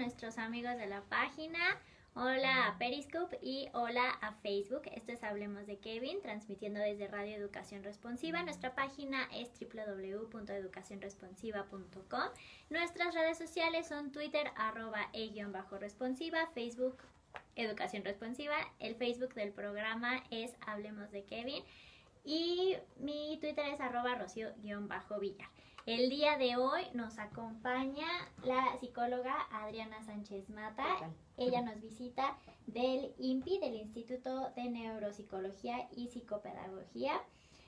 nuestros amigos de la página, hola a Periscope y hola a Facebook. Esto es Hablemos de Kevin, transmitiendo desde Radio Educación Responsiva. Nuestra página es www.educacionresponsiva.com. Nuestras redes sociales son Twitter, @e_responsiva, Facebook, Educación Responsiva. El Facebook del programa es Hablemos de Kevin. Y mi Twitter es @rocio_villar. El día de hoy nos acompaña la psicóloga Adriana Sánchez Mata. Ella nos visita del INPI, del Instituto de Neuropsicología y Psicopedagogía.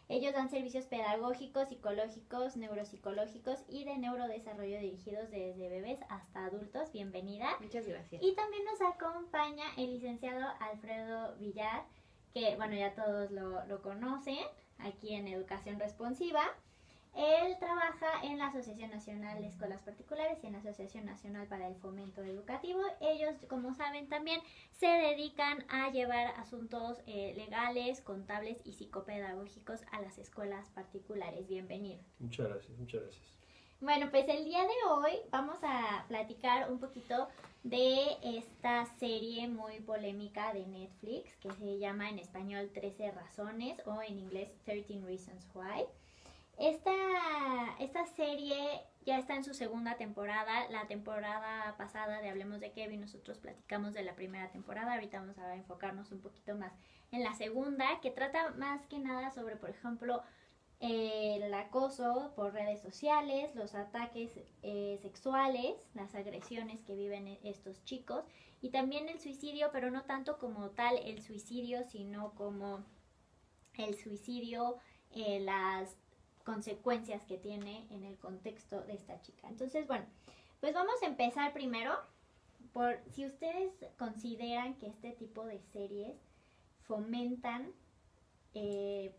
Ellos dan servicios pedagógicos, psicológicos, neuropsicológicos y de neurodesarrollo dirigidos desde bebés hasta adultos. Bienvenida. Muchas gracias. Y también nos acompaña el licenciado Alfredo Villar, que bueno, ya todos lo conocen aquí en Educación Responsiva. Él trabaja en la Asociación Nacional de Escuelas Particulares y en la Asociación Nacional para el Fomento Educativo. Ellos, como saben, también se dedican a llevar asuntos legales, contables y psicopedagógicos a las escuelas particulares. Bienvenido. Muchas gracias, muchas gracias. Bueno, pues el día de hoy vamos a platicar un poquito de esta serie muy polémica de Netflix que se llama en español 13 razones o en inglés 13 Reasons Why. Esta serie ya está en su segunda temporada. La temporada pasada de Hablemos de Kevin nosotros platicamos de la primera temporada. Ahorita vamos a enfocarnos un poquito más en la segunda, que trata más que nada sobre, por ejemplo, el acoso por redes sociales, los ataques sexuales, las agresiones que viven estos chicos y también el suicidio, pero no tanto como tal el suicidio, sino como el suicidio, las consecuencias que tiene en el contexto de esta chica. Entonces, bueno, pues vamos a empezar primero por si ustedes consideran que este tipo de series fomentan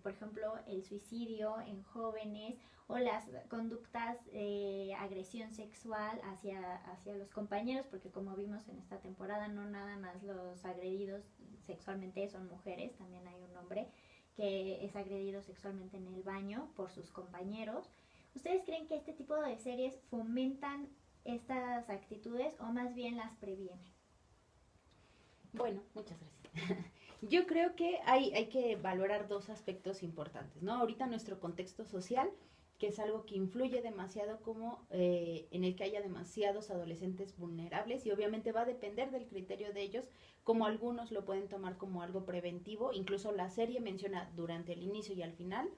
por ejemplo, el suicidio en jóvenes o las conductas de agresión sexual hacia los compañeros, porque como vimos en esta temporada, no nada más los agredidos sexualmente son mujeres, también hay un hombre que es agredido sexualmente en el baño por sus compañeros. ¿Ustedes creen que este tipo de series fomentan estas actitudes o más bien las previenen? Bueno, muchas gracias. Yo creo que hay que valorar dos aspectos importantes, ¿no? Ahorita nuestro contexto social, que es algo que influye demasiado como en el que haya demasiados adolescentes vulnerables y obviamente va a depender del criterio de ellos, como algunos lo pueden tomar como algo preventivo. Incluso la serie menciona durante el inicio y al final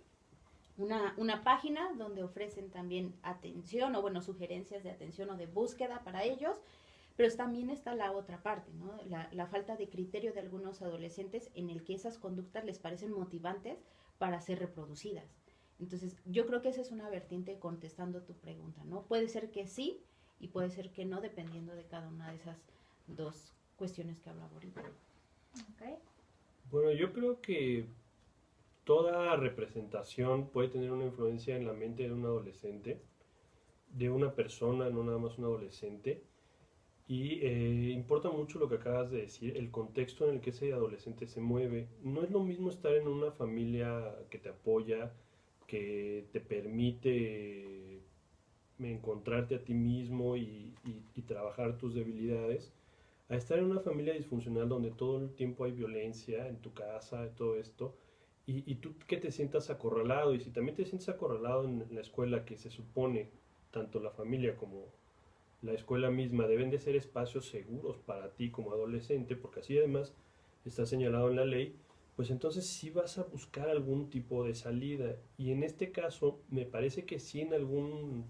una página donde ofrecen también atención o bueno, sugerencias de atención o de búsqueda para ellos. Pero también está la otra parte, ¿no? La falta de criterio de algunos adolescentes en el que esas conductas les parecen motivantes para ser reproducidas. Entonces, yo creo que esa es una vertiente contestando tu pregunta, ¿no? Puede ser que sí y puede ser que no, dependiendo de cada una de esas dos cuestiones que hablaba ahorita. Okay. Bueno, yo creo que toda representación puede tener una influencia en la mente de un adolescente, de una persona, no nada más un adolescente. Y importa mucho lo que acabas de decir, el contexto en el que ese adolescente se mueve. No es lo mismo estar en una familia que te apoya, que te permite encontrarte a ti mismo y trabajar tus debilidades, a estar en una familia disfuncional donde todo el tiempo hay violencia en tu casa, todo esto, y tú que te sientas acorralado. Y si también te sientes acorralado en la escuela, que se supone, tanto la familia como la escuela misma deben de ser espacios seguros para ti como adolescente, porque así además está señalado en la ley, pues entonces sí vas a buscar algún tipo de salida. Y en este caso me parece que sí en algún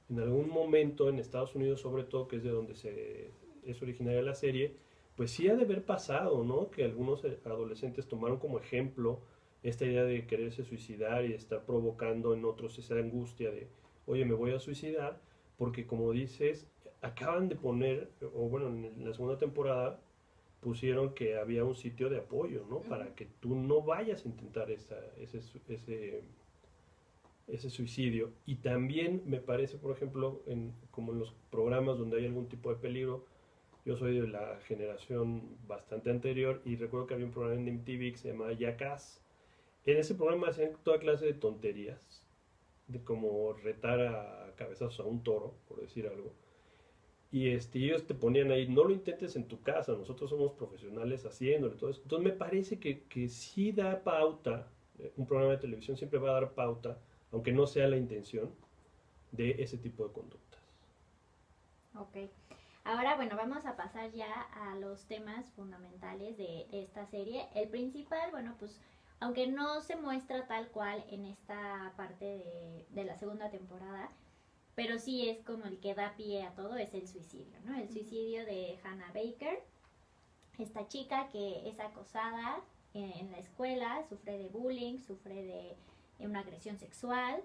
momento en Estados Unidos, sobre todo, que es de donde es originaria la serie, pues sí ha de haber pasado, ¿no? Que algunos adolescentes tomaron como ejemplo esta idea de quererse suicidar y de estar provocando en otros esa angustia de, oye, me voy a suicidar, porque como dices, acaban de poner, o bueno, en la segunda temporada pusieron que había un sitio de apoyo, ¿no? Para que tú no vayas a intentar ese suicidio. Y también me parece, por ejemplo, como en los programas donde hay algún tipo de peligro, yo soy de la generación bastante anterior y recuerdo que había un programa en MTV que se llamaba Jackass. En ese programa hacían toda clase de tonterías, de como retar a cabezazos a un toro, por decir algo. y ellos te ponían ahí, no lo intentes en tu casa, nosotros somos profesionales haciéndolo, todo eso. Entonces me parece que sí da pauta, un programa de televisión siempre va a dar pauta, aunque no sea la intención, de ese tipo de conductas. Ok. Ahora, bueno, vamos a pasar ya a los temas fundamentales de esta serie. El principal, bueno, pues, aunque no se muestra tal cual en esta parte de la segunda temporada, pero sí es como el que da pie a todo, es el suicidio, ¿no? El suicidio de Hannah Baker, esta chica que es acosada en la escuela, sufre de bullying, sufre de una agresión sexual,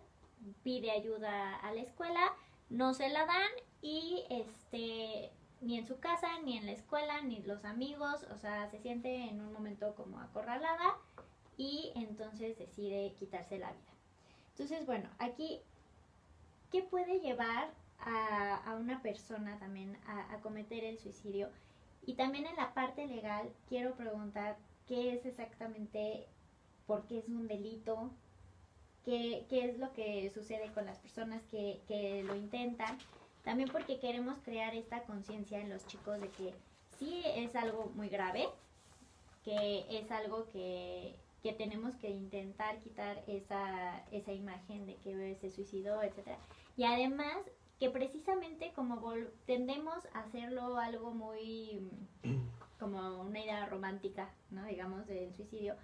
pide ayuda a la escuela, no se la dan y ni en su casa, ni en la escuela, ni los amigos, o sea, se siente en un momento como acorralada y entonces decide quitarse la vida. Entonces, bueno, aquí, ¿qué puede llevar a una persona también a cometer el suicidio? Y también en la parte legal, quiero preguntar qué es exactamente, por qué es un delito, qué es lo que sucede con las personas que lo intentan. También porque queremos crear esta conciencia en los chicos de que sí es algo muy grave, que es algo que tenemos que intentar quitar esa imagen de que se suicidó, etcétera. Y además que precisamente como tendemos a hacerlo algo muy como una idea romántica, ¿no? Digamos, del suicidio,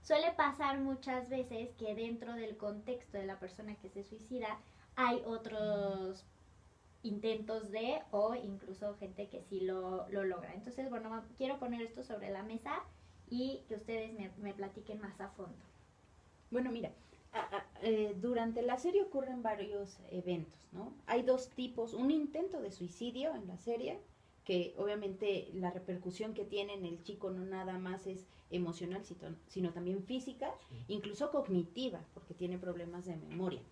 suele pasar muchas veces que dentro del contexto de la persona que se suicida hay otros intentos de, o incluso gente que sí lo logra. Entonces, bueno, quiero poner esto sobre la mesa y que ustedes me platiquen más a fondo. Bueno, mira, durante la serie ocurren varios eventos, ¿no? Hay dos tipos, un intento de suicidio en la serie, que obviamente la repercusión que tiene en el chico no nada más es emocional, sino también física, incluso cognitiva, porque tiene problemas de memoria.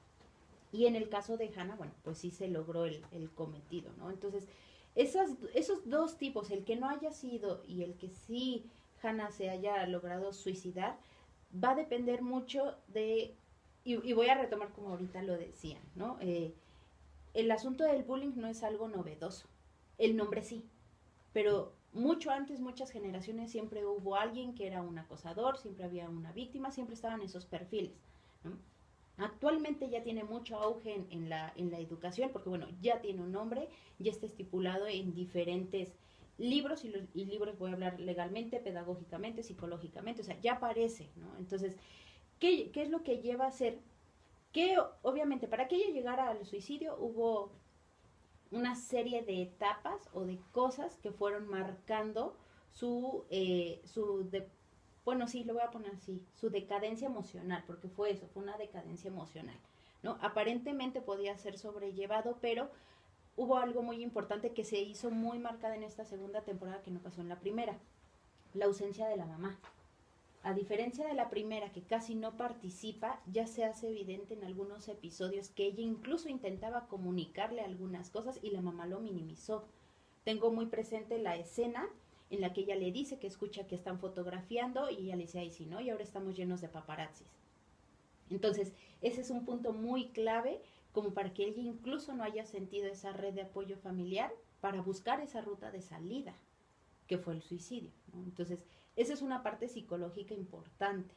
Y en el caso de Hannah, bueno, pues sí se logró el cometido, ¿no? Entonces, esos dos tipos, el que no haya sido y el que sí Hannah se haya logrado suicidar, va a depender mucho de, y voy a retomar como ahorita lo decían, ¿no? El asunto del bullying no es algo novedoso, el nombre sí, pero mucho antes, muchas generaciones, siempre hubo alguien que era un acosador, siempre había una víctima, siempre estaban esos perfiles, ¿no? Actualmente ya tiene mucho auge en la educación, porque bueno, ya tiene un nombre, ya está estipulado en diferentes libros, y libros voy a hablar legalmente, pedagógicamente, psicológicamente, o sea, ya aparece, ¿no? Entonces, ¿qué es lo que lleva a ser? Que obviamente para que ella llegara al suicidio hubo una serie de etapas o de cosas que fueron marcando bueno, sí, lo voy a poner así, su decadencia emocional, porque fue eso, fue una decadencia emocional, ¿no? Aparentemente podía ser sobrellevado, pero hubo algo muy importante que se hizo muy marcada en esta segunda temporada que no pasó en la primera, la ausencia de la mamá. A diferencia de la primera, que casi no participa, ya se hace evidente en algunos episodios que ella incluso intentaba comunicarle algunas cosas y la mamá lo minimizó. Tengo muy presente la escena en la que ella le dice que escucha que están fotografiando y ella le dice, ay, sí, ¿no? Y ahora estamos llenos de paparazzis. Entonces, ese es un punto muy clave como para que ella incluso no haya sentido esa red de apoyo familiar para buscar esa ruta de salida, que fue el suicidio, ¿no? Entonces, esa es una parte psicológica importante,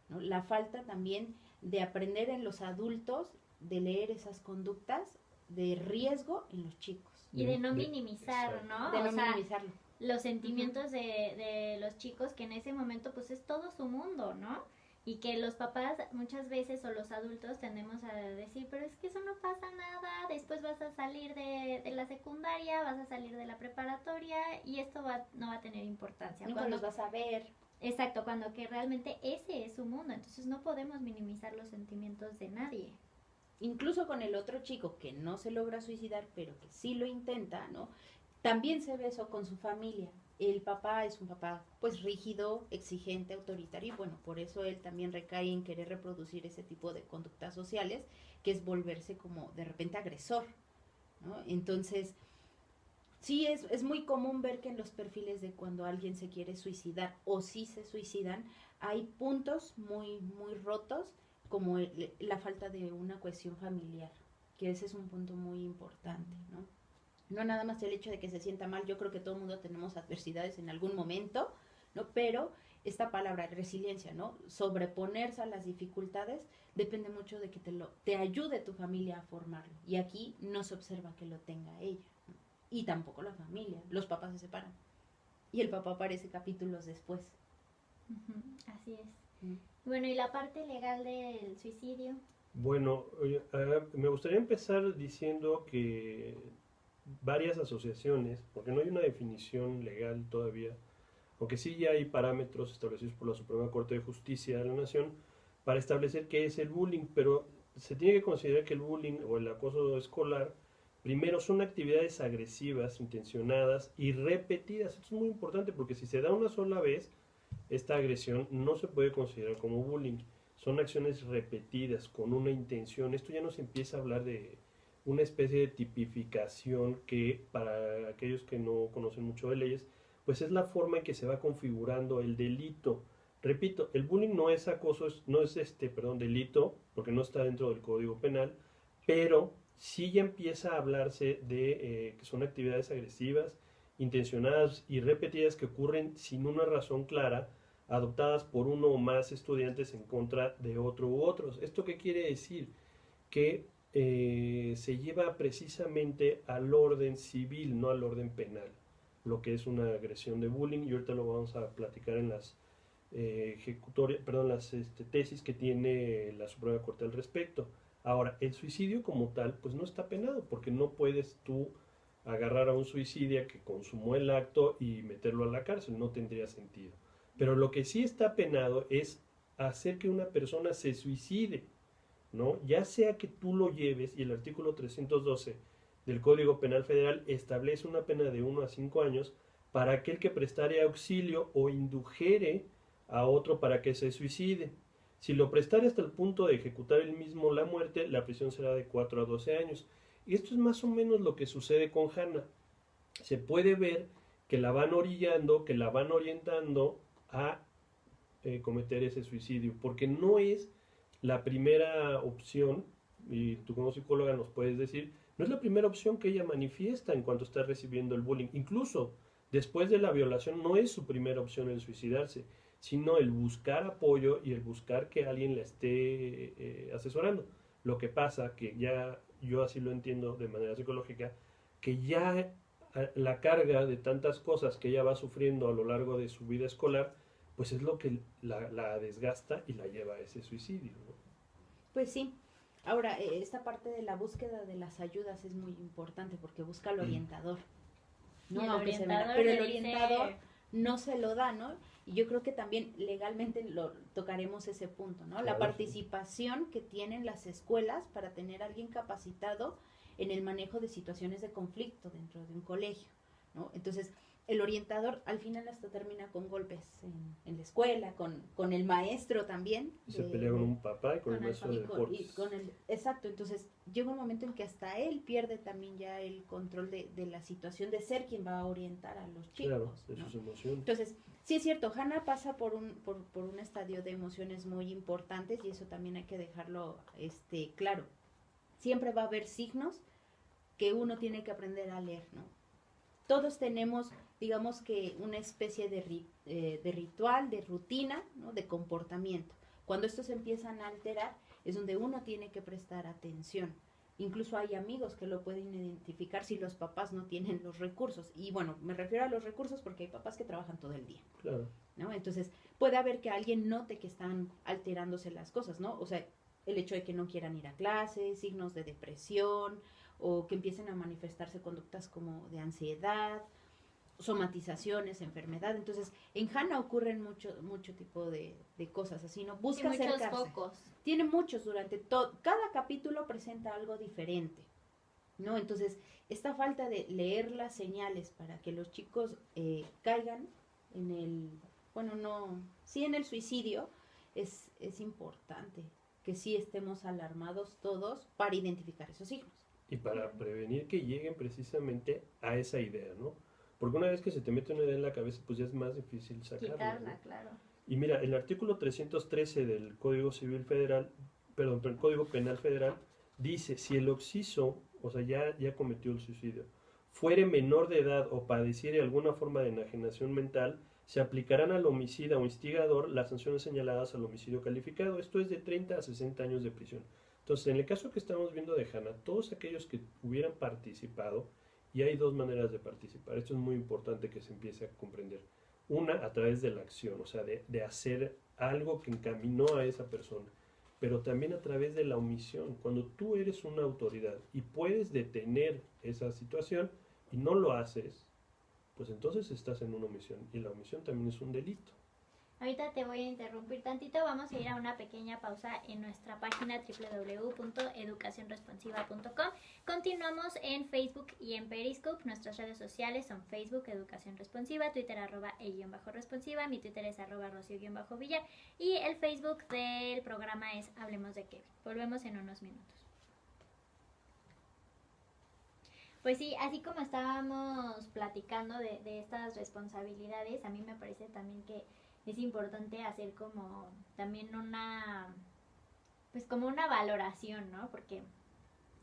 ¿no? La falta también de aprender en los adultos, de leer esas conductas de riesgo en los chicos. Y de no minimizar, ¿no? De no minimizarlo. Los sentimientos de los chicos, que en ese momento pues es todo su mundo, ¿no? Y que los papás muchas veces, o los adultos, tendemos a decir, pero es que eso no pasa nada, después vas a salir de la secundaria, vas a salir de la preparatoria y esto no va a tener importancia. Nunca los vas a ver. Exacto, cuando que realmente ese es su mundo, entonces no podemos minimizar los sentimientos de nadie. Incluso con el otro chico que no se logra suicidar, pero que sí lo intenta, ¿no? También se ve eso con su familia. El papá es un papá pues rígido, exigente, autoritario, y bueno, por eso él también recae en querer reproducir ese tipo de conductas sociales, que es volverse como de repente agresor, ¿no? Entonces, sí es muy común ver que en los perfiles de cuando alguien se quiere suicidar o si se suicidan, hay puntos muy, muy rotos, como la falta de una cohesión familiar, que ese es un punto muy importante, ¿no? No nada más el hecho de que se sienta mal, yo creo que todo el mundo tenemos adversidades en algún momento, ¿no? Pero esta palabra, resiliencia, ¿no? Sobreponerse a las dificultades depende mucho de que te ayude tu familia a formarlo. Y aquí no se observa que lo tenga ella, ¿no? Y tampoco la familia. Los papás se separan. Y el papá aparece capítulos después. Así es. Bueno, ¿y la parte legal del suicidio? Bueno, me gustaría empezar diciendo que varias asociaciones, porque no hay una definición legal todavía, aunque sí ya hay parámetros establecidos por la Suprema Corte de Justicia de la Nación para establecer qué es el bullying, pero se tiene que considerar que el bullying o el acoso escolar, primero, son actividades agresivas, intencionadas y repetidas. Esto es muy importante porque si se da una sola vez, esta agresión no se puede considerar como bullying. Son acciones repetidas con una intención. Esto ya nos empieza a hablar de una especie de tipificación que para aquellos que no conocen mucho de leyes, pues es la forma en que se va configurando el delito. Repito, el bullying no es acoso, no es delito, porque no está dentro del Código Penal, pero sí ya empieza a hablarse de que son actividades agresivas, intencionadas y repetidas que ocurren sin una razón clara, adoptadas por uno o más estudiantes en contra de otro u otros. ¿Esto qué quiere decir? Que se lleva precisamente al orden civil, no al orden penal, lo que es una agresión de bullying, y ahorita lo vamos a platicar en las tesis que tiene la Suprema Corte al respecto. Ahora, el suicidio como tal, pues no está penado, porque no puedes tú agarrar a un suicida que consumó el acto y meterlo a la cárcel, no tendría sentido. Pero lo que sí está penado es hacer que una persona se suicide, ¿no? Ya sea que tú lo lleves, y el artículo 312 del Código Penal Federal establece una pena de 1 a 5 años para aquel que prestare auxilio o indujere a otro para que se suicide. Si lo prestare hasta el punto de ejecutar él mismo la muerte, la prisión será de 4 a 12 años. Y esto es más o menos lo que sucede con Hannah. Se puede ver que la van orillando, que la van orientando a cometer ese suicidio, porque no es la primera opción, y tú como psicóloga nos puedes decir, no es la primera opción que ella manifiesta en cuanto está recibiendo el bullying. Incluso después de la violación no es su primera opción el suicidarse, sino el buscar apoyo y el buscar que alguien la esté asesorando. Lo que pasa, que ya yo así lo entiendo de manera psicológica, que ya la carga de tantas cosas que ella va sufriendo a lo largo de su vida escolar, pues es lo que la desgasta y la lleva a ese suicidio, ¿no? Pues sí. Ahora, esta parte de la búsqueda de las ayudas es muy importante porque busca al orientador. No, aunque se vea, pero el orientador no se lo da, ¿no? Y yo creo que también legalmente lo tocaremos ese punto, ¿no? Claro, la participación que tienen las escuelas para tener a alguien capacitado en el manejo de situaciones de conflicto dentro de un colegio, ¿no? Entonces, el orientador al final hasta termina con golpes en la escuela, con el maestro también. Y se pelea con un papá y con el maestro de deportes. Exacto, entonces llega un momento en que hasta él pierde también ya el control de la situación de ser quien va a orientar a los chicos. Claro, de ¿no? sus emociones. Entonces, sí es cierto, Hannah pasa por un estadio de emociones muy importantes y eso también hay que dejarlo claro. Siempre va a haber signos que uno tiene que aprender a leer, ¿no? Todos tenemos, digamos que una especie de ritual, de rutina, ¿no? De comportamiento. Cuando estos empiezan a alterar es donde uno tiene que prestar atención. Incluso hay amigos que lo pueden identificar si los papás no tienen los recursos. Y bueno, me refiero a los recursos porque hay papás que trabajan todo el día. Claro. ¿No? Entonces, puede haber que alguien note que están alterándose las cosas, ¿no? O sea, el hecho de que no quieran ir a clase, signos de depresión, o que empiecen a manifestarse conductas como de ansiedad, somatizaciones, enfermedad. Entonces, en Hannah ocurren mucho tipo de cosas así, ¿no? Busca acercarse. Muchos focos. Tiene muchos durante todo. Cada capítulo presenta algo diferente, ¿no? Entonces, esta falta de leer las señales para que los chicos caigan en el, sí en el suicidio, es importante que sí estemos alarmados todos para identificar esos signos. Y para prevenir que lleguen precisamente a esa idea, ¿no? Porque una vez que se te mete una idea en la cabeza, pues ya es más difícil sacarla. Quitarla, ¿no? claro. Y mira, el artículo 313 del Código Civil Federal, perdón, el Código Penal Federal, dice, si el occiso, o sea, ya cometió el suicidio, fuere menor de edad o padeciere alguna forma de enajenación mental, se aplicarán al homicida o instigador las sanciones señaladas al homicidio calificado. Esto es de 30 a 60 años de prisión. Entonces, en el caso que estamos viendo de Hannah, todos aquellos que hubieran participado, y hay dos maneras de participar, esto es muy importante que se empiece a comprender. Una, a través de la acción, o sea, de hacer algo que encaminó a esa persona, pero también a través de la omisión. Cuando tú eres una autoridad y puedes detener esa situación y no lo haces, pues entonces estás en una omisión, y la omisión también es un delito. Ahorita te voy a interrumpir tantito, vamos a ir a una pequeña pausa en nuestra página www.educacionresponsiva.com. Continuamos en Facebook y en Periscope. Nuestras redes sociales son Facebook Educación Responsiva, Twitter @e_responsiva, mi Twitter es @rocio_villar y el Facebook del programa es Hablemos de Kevin. Volvemos en unos minutos. Pues sí, así como estábamos platicando de estas responsabilidades, a mí me parece también que es importante hacer como también pues como una valoración, ¿no? Porque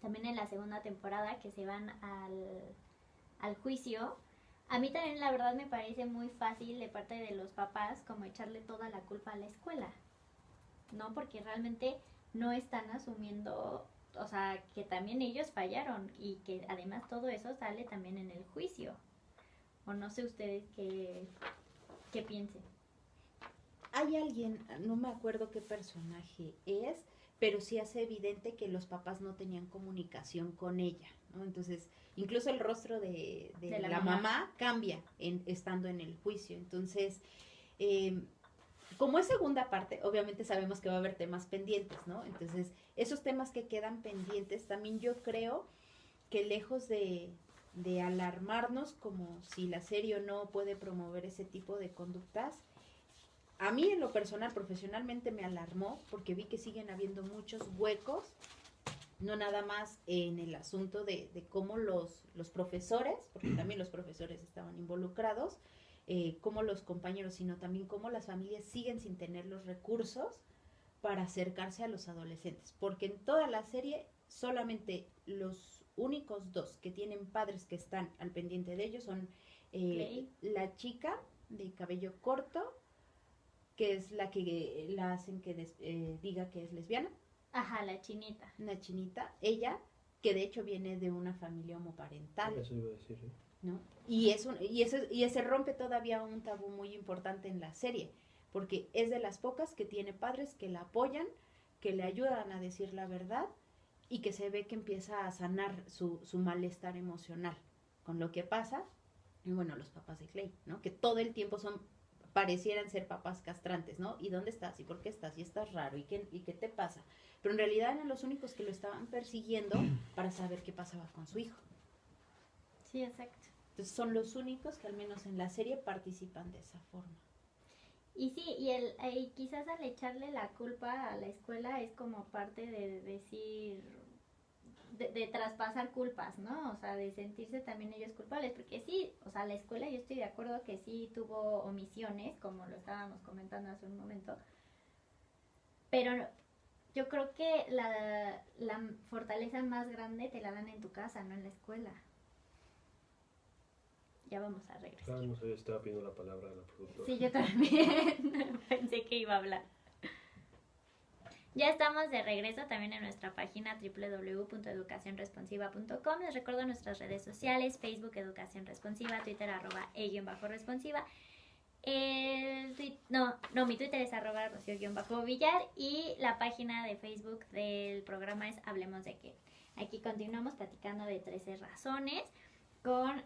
también en la segunda temporada que se van al juicio, a mí también la verdad me parece muy fácil de parte de los papás como echarle toda la culpa a la escuela, ¿no? Porque realmente no están asumiendo, o sea, que también ellos fallaron y que además todo eso sale también en el juicio. O no sé ustedes qué piensen. Hay alguien, no me acuerdo qué personaje es, pero sí hace evidente que los papás no tenían comunicación con ella, ¿no? Entonces, incluso el rostro de la mamá cambia estando en el juicio. Entonces, como es segunda parte, obviamente sabemos que va a haber temas pendientes, ¿no? Entonces, esos temas que quedan pendientes, también yo creo que lejos de alarmarnos como si la serie o no puede promover ese tipo de conductas, a mí en lo personal, profesionalmente me alarmó porque vi que siguen habiendo muchos huecos, no nada más en el asunto de cómo los profesores, porque también los profesores estaban involucrados, cómo los compañeros, sino también cómo las familias siguen sin tener los recursos para acercarse a los adolescentes, porque en toda la serie solamente los únicos dos que tienen padres que están al pendiente de ellos son la chica de cabello corto, que es la que la hacen que diga que es lesbiana. Ajá, la chinita. Una chinita, ella, que de hecho viene de una familia homoparental. Eso iba a decir, ¿eh? ¿No? Y ese rompe todavía un tabú muy importante en la serie, porque es de las pocas que tiene padres que la apoyan, que le ayudan a decir la verdad y que se ve que empieza a sanar su malestar emocional con lo que pasa. Y bueno, los papás de Clay, ¿no? Que todo el tiempo parecieran ser papás castrantes, ¿no? ¿Y dónde estás? ¿Y por qué estás? ¿Y estás raro? ¿Y qué te pasa? Pero en realidad eran los únicos que lo estaban persiguiendo para saber qué pasaba con su hijo. Sí, exacto. Entonces son los únicos que al menos en la serie participan de esa forma. Y sí, y quizás al echarle la culpa a la escuela es como parte de decir, de traspasar culpas, ¿no? O sea, de sentirse también ellos culpables, porque sí, o sea, la escuela yo estoy de acuerdo que sí tuvo omisiones, como lo estábamos comentando hace un momento, pero yo creo que la fortaleza más grande te la dan en tu casa, no en la escuela. Ya vamos a regresar. No sé, estaba pidiendo la palabra a la productora. Sí, yo también pensé que iba a hablar. Ya estamos de regreso también en nuestra página www.educacionresponsiva.com. Les recuerdo nuestras redes sociales, Facebook Educación Responsiva, Twitter @e_responsiva. Mi Twitter es @rocio_villar y la página de Facebook del programa es Hablemos de Qué. Aquí continuamos platicando de 13 razones con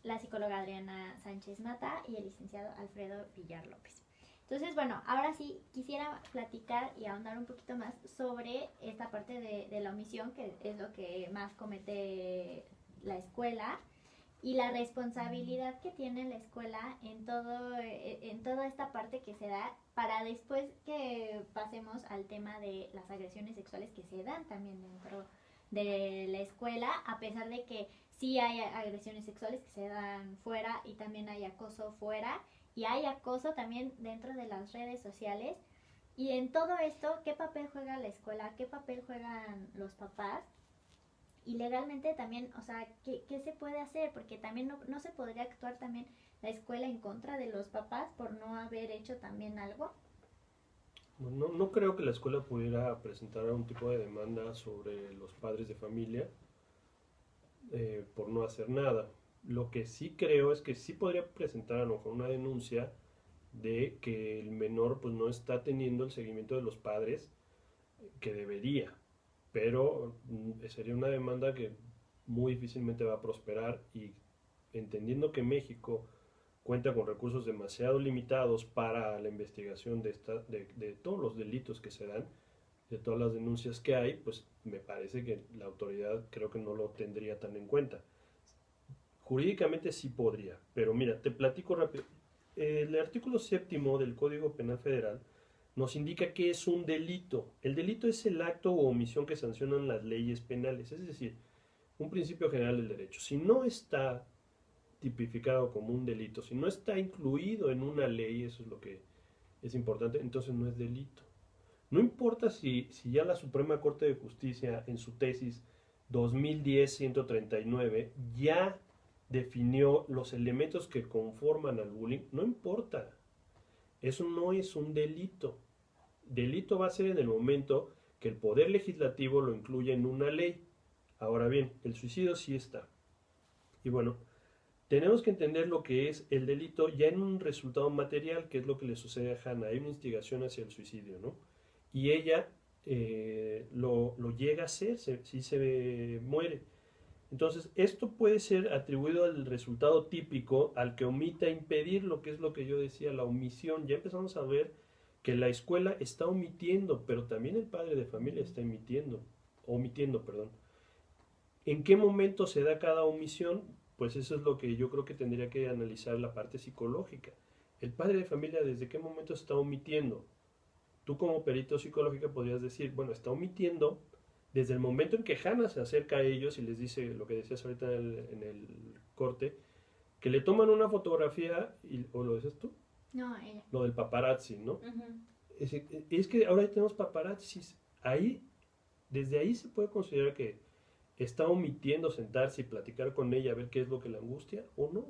la psicóloga Adriana Sánchez Mata y el licenciado Alfredo Villar López. Entonces, bueno, ahora sí quisiera platicar y ahondar un poquito más sobre esta parte de la omisión, que es lo que más comete la escuela, y la responsabilidad que tiene la escuela en toda esta parte que se da, para después que pasemos al tema de las agresiones sexuales que se dan también dentro de la escuela, a pesar de que sí hay agresiones sexuales que se dan fuera y también hay acoso fuera y hay acoso también dentro de las redes sociales. Y en todo esto, ¿qué papel juega la escuela? ¿Qué papel juegan los papás y legalmente también, o sea, ¿qué se puede hacer? Porque también no se podría actuar también la escuela en contra de los papás por no haber hecho también algo. Bueno, no creo que la escuela pudiera presentar algún tipo de demanda sobre los padres de familia por no hacer nada. Lo que sí creo es que sí podría presentar a lo mejor una denuncia de que el menor pues no está teniendo el seguimiento de los padres que debería, pero sería una demanda que muy difícilmente va a prosperar y entendiendo que México cuenta con recursos demasiado limitados para la investigación de todos los delitos que se dan, de todas las denuncias que hay, pues me parece que la autoridad creo que no lo tendría tan en cuenta. Jurídicamente sí podría, pero mira, te platico rápido. El artículo 7º del Código Penal Federal nos indica que es un delito. El delito es el acto o omisión que sancionan las leyes penales, es decir, un principio general del derecho. Si no está tipificado como un delito, si no está incluido en una ley, eso es lo que es importante, entonces no es delito. No importa si ya la Suprema Corte de Justicia en su tesis 2010-139 ya definió los elementos que conforman al bullying, no importa. Eso no es un delito. Delito va a ser en el momento que el Poder Legislativo lo incluya en una ley. Ahora bien, el suicidio sí está. Y bueno, tenemos que entender lo que es el delito ya en un resultado material, que es lo que le sucede a Hannah. Hay una instigación hacia el suicidio, ¿no? Y ella lo llega a hacer, si se muere. Entonces, esto puede ser atribuido al resultado típico, al que omita impedir, lo que es lo que yo decía, la omisión. Ya empezamos a ver que la escuela está omitiendo, pero también el padre de familia está omitiendo, perdón. ¿En qué momento se da cada omisión? Pues eso es lo que yo creo que tendría que analizar la parte psicológica. El padre de familia, ¿desde qué momento está omitiendo? Tú como perito psicológico podrías decir, bueno, está omitiendo desde el momento en que Hannah se acerca a ellos y les dice lo que decías ahorita en el corte, que le toman una fotografía, ¿o lo dices tú? No, ella. Lo del paparazzi, ¿no? Ujú. Es que ahora tenemos paparazzis. Ahí, desde ahí se puede considerar que está omitiendo sentarse y platicar con ella, a ver qué es lo que le angustia o no.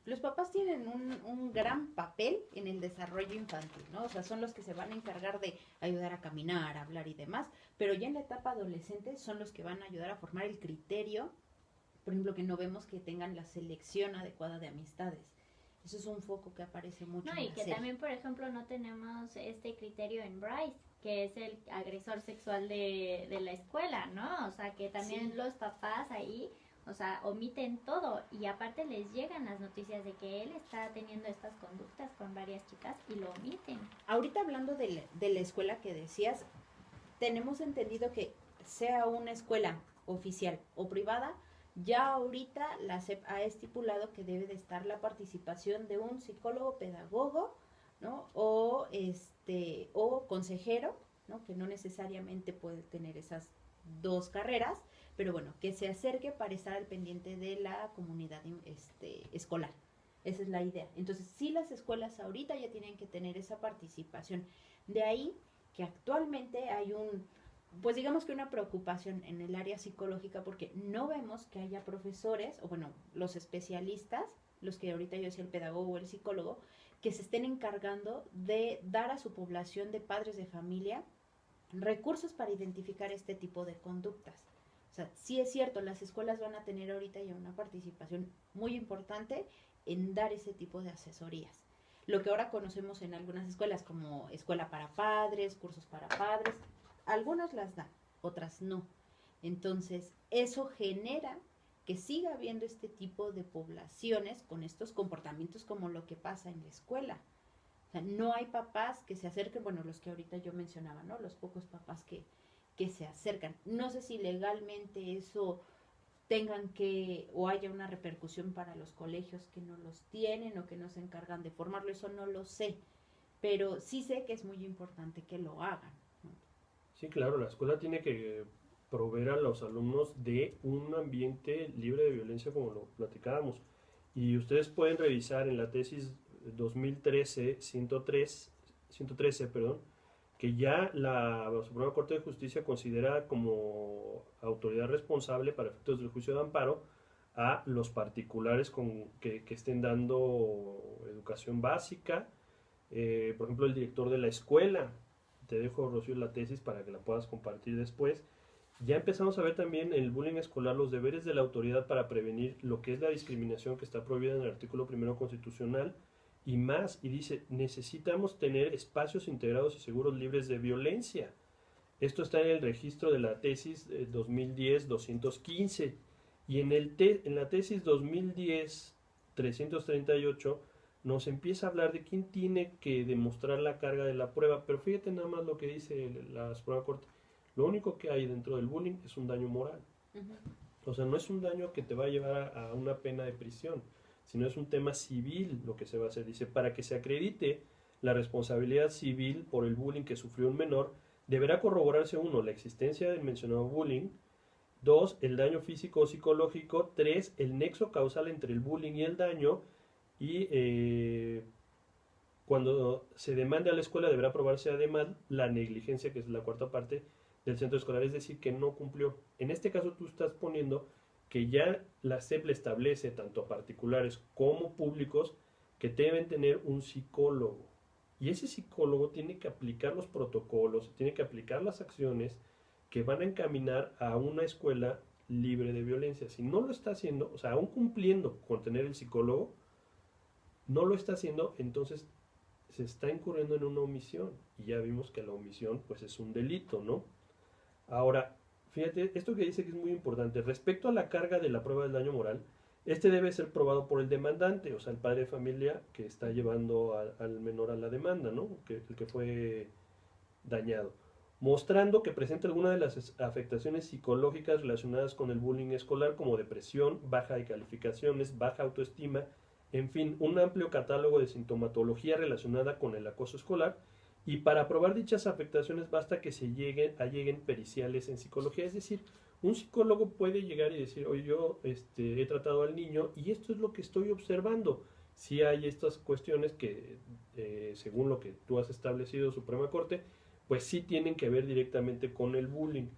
Los papás tienen un gran papel en el desarrollo infantil, ¿no? O sea, son los que se van a encargar de ayudar a caminar, a hablar y demás, pero ya en la etapa adolescente son los que van a ayudar a formar el criterio, por ejemplo, que no vemos que tengan la selección adecuada de amistades. Eso es un foco que aparece mucho No, en y la que serie. también, por ejemplo, no tenemos este criterio en Bryce, que es el agresor sexual de la escuela, ¿no? O sea, que también Sí. los papás ahí, o sea, omiten todo y aparte les llegan las noticias de que él está teniendo estas conductas con varias chicas y lo omiten. Ahorita hablando de la escuela que decías, tenemos entendido que sea una escuela oficial o privada, ya ahorita la SEP ha estipulado que debe de estar la participación de un psicólogo pedagogo, ¿no? O consejero, ¿no? Que no necesariamente puede tener esas dos carreras, pero bueno, que se acerque para estar al pendiente de la comunidad escolar. Esa es la idea. Entonces, sí, las escuelas ahorita ya tienen que tener esa participación. De ahí que actualmente hay pues digamos que una preocupación en el área psicológica porque no vemos que haya profesores, o bueno, los especialistas, los que ahorita yo decía el pedagogo o el psicólogo, que se estén encargando de dar a su población de padres de familia recursos para identificar este tipo de conductas. O sea, sí es cierto, las escuelas van a tener ahorita ya una participación muy importante en dar ese tipo de asesorías. Lo que ahora conocemos en algunas escuelas como escuela para padres, cursos para padres, algunas las dan, otras no. Entonces, eso genera que siga habiendo este tipo de poblaciones con estos comportamientos como lo que pasa en la escuela. O sea, no hay papás que se acerquen, bueno, los que ahorita yo mencionaba, ¿no? Los pocos papás que se acercan. No sé si legalmente eso tengan que, o haya una repercusión para los colegios que no los tienen o que no se encargan de formarlo, eso no lo sé. Pero sí sé que es muy importante que lo hagan, ¿no? Sí, claro, la escuela tiene que proveer a los alumnos de un ambiente libre de violencia como lo platicábamos. Y ustedes pueden revisar en la tesis 2013, 113, perdón, que ya la Suprema Corte de Justicia considera como autoridad responsable para efectos del juicio de amparo a los particulares que estén dando educación básica. Por ejemplo, el director de la escuela. Te dejo, Rocío, la tesis para que la puedas compartir después. Ya empezamos a ver también en el bullying escolar los deberes de la autoridad para prevenir lo que es la discriminación que está prohibida en el artículo 1 constitucional y más, y dice, necesitamos tener espacios integrados y seguros libres de violencia. Esto está en el registro de la tesis 2010-215 y en la tesis 2010-338 nos empieza a hablar de quién tiene que demostrar la carga de la prueba, pero fíjate nada más lo que dice la Suprema Corte. Lo único que hay dentro del bullying es un daño moral. O sea, no es un daño que te va a llevar a una pena de prisión, sino es un tema civil lo que se va a hacer. Dice, para que se acredite la responsabilidad civil por el bullying que sufrió un menor, deberá corroborarse 1, la existencia del mencionado bullying, 2, el daño físico o psicológico, 3, el nexo causal entre el bullying y el daño, y cuando se demande a la escuela deberá probarse además la negligencia, que es la cuarta parte, del centro escolar, es decir, que no cumplió. En este caso tú estás poniendo que ya la SEP le establece tanto a particulares como públicos que deben tener un psicólogo. Y ese psicólogo tiene que aplicar los protocolos, tiene que aplicar las acciones que van a encaminar a una escuela libre de violencia. Si no lo está haciendo, o sea, aún cumpliendo con tener el psicólogo, no lo está haciendo, entonces se está incurriendo en una omisión. Y ya vimos que la omisión pues es un delito, ¿no? Ahora, fíjate, esto que dice que es muy importante. Respecto a la carga de la prueba del daño moral, este debe ser probado por el demandante, o sea, el padre de familia que está llevando al menor a la demanda, ¿no? El que fue dañado. Mostrando que presenta alguna de las afectaciones psicológicas relacionadas con el bullying escolar, como depresión, baja de calificaciones, baja autoestima, en fin, un amplio catálogo de sintomatología relacionada con el acoso escolar. Y para probar dichas afectaciones basta que se lleguen periciales en psicología. Es decir, un psicólogo puede llegar y decir, oye, yo he tratado al niño y esto es lo que estoy observando. Si hay estas cuestiones que, según lo que tú has establecido, Suprema Corte, pues sí tienen que ver directamente con el bullying.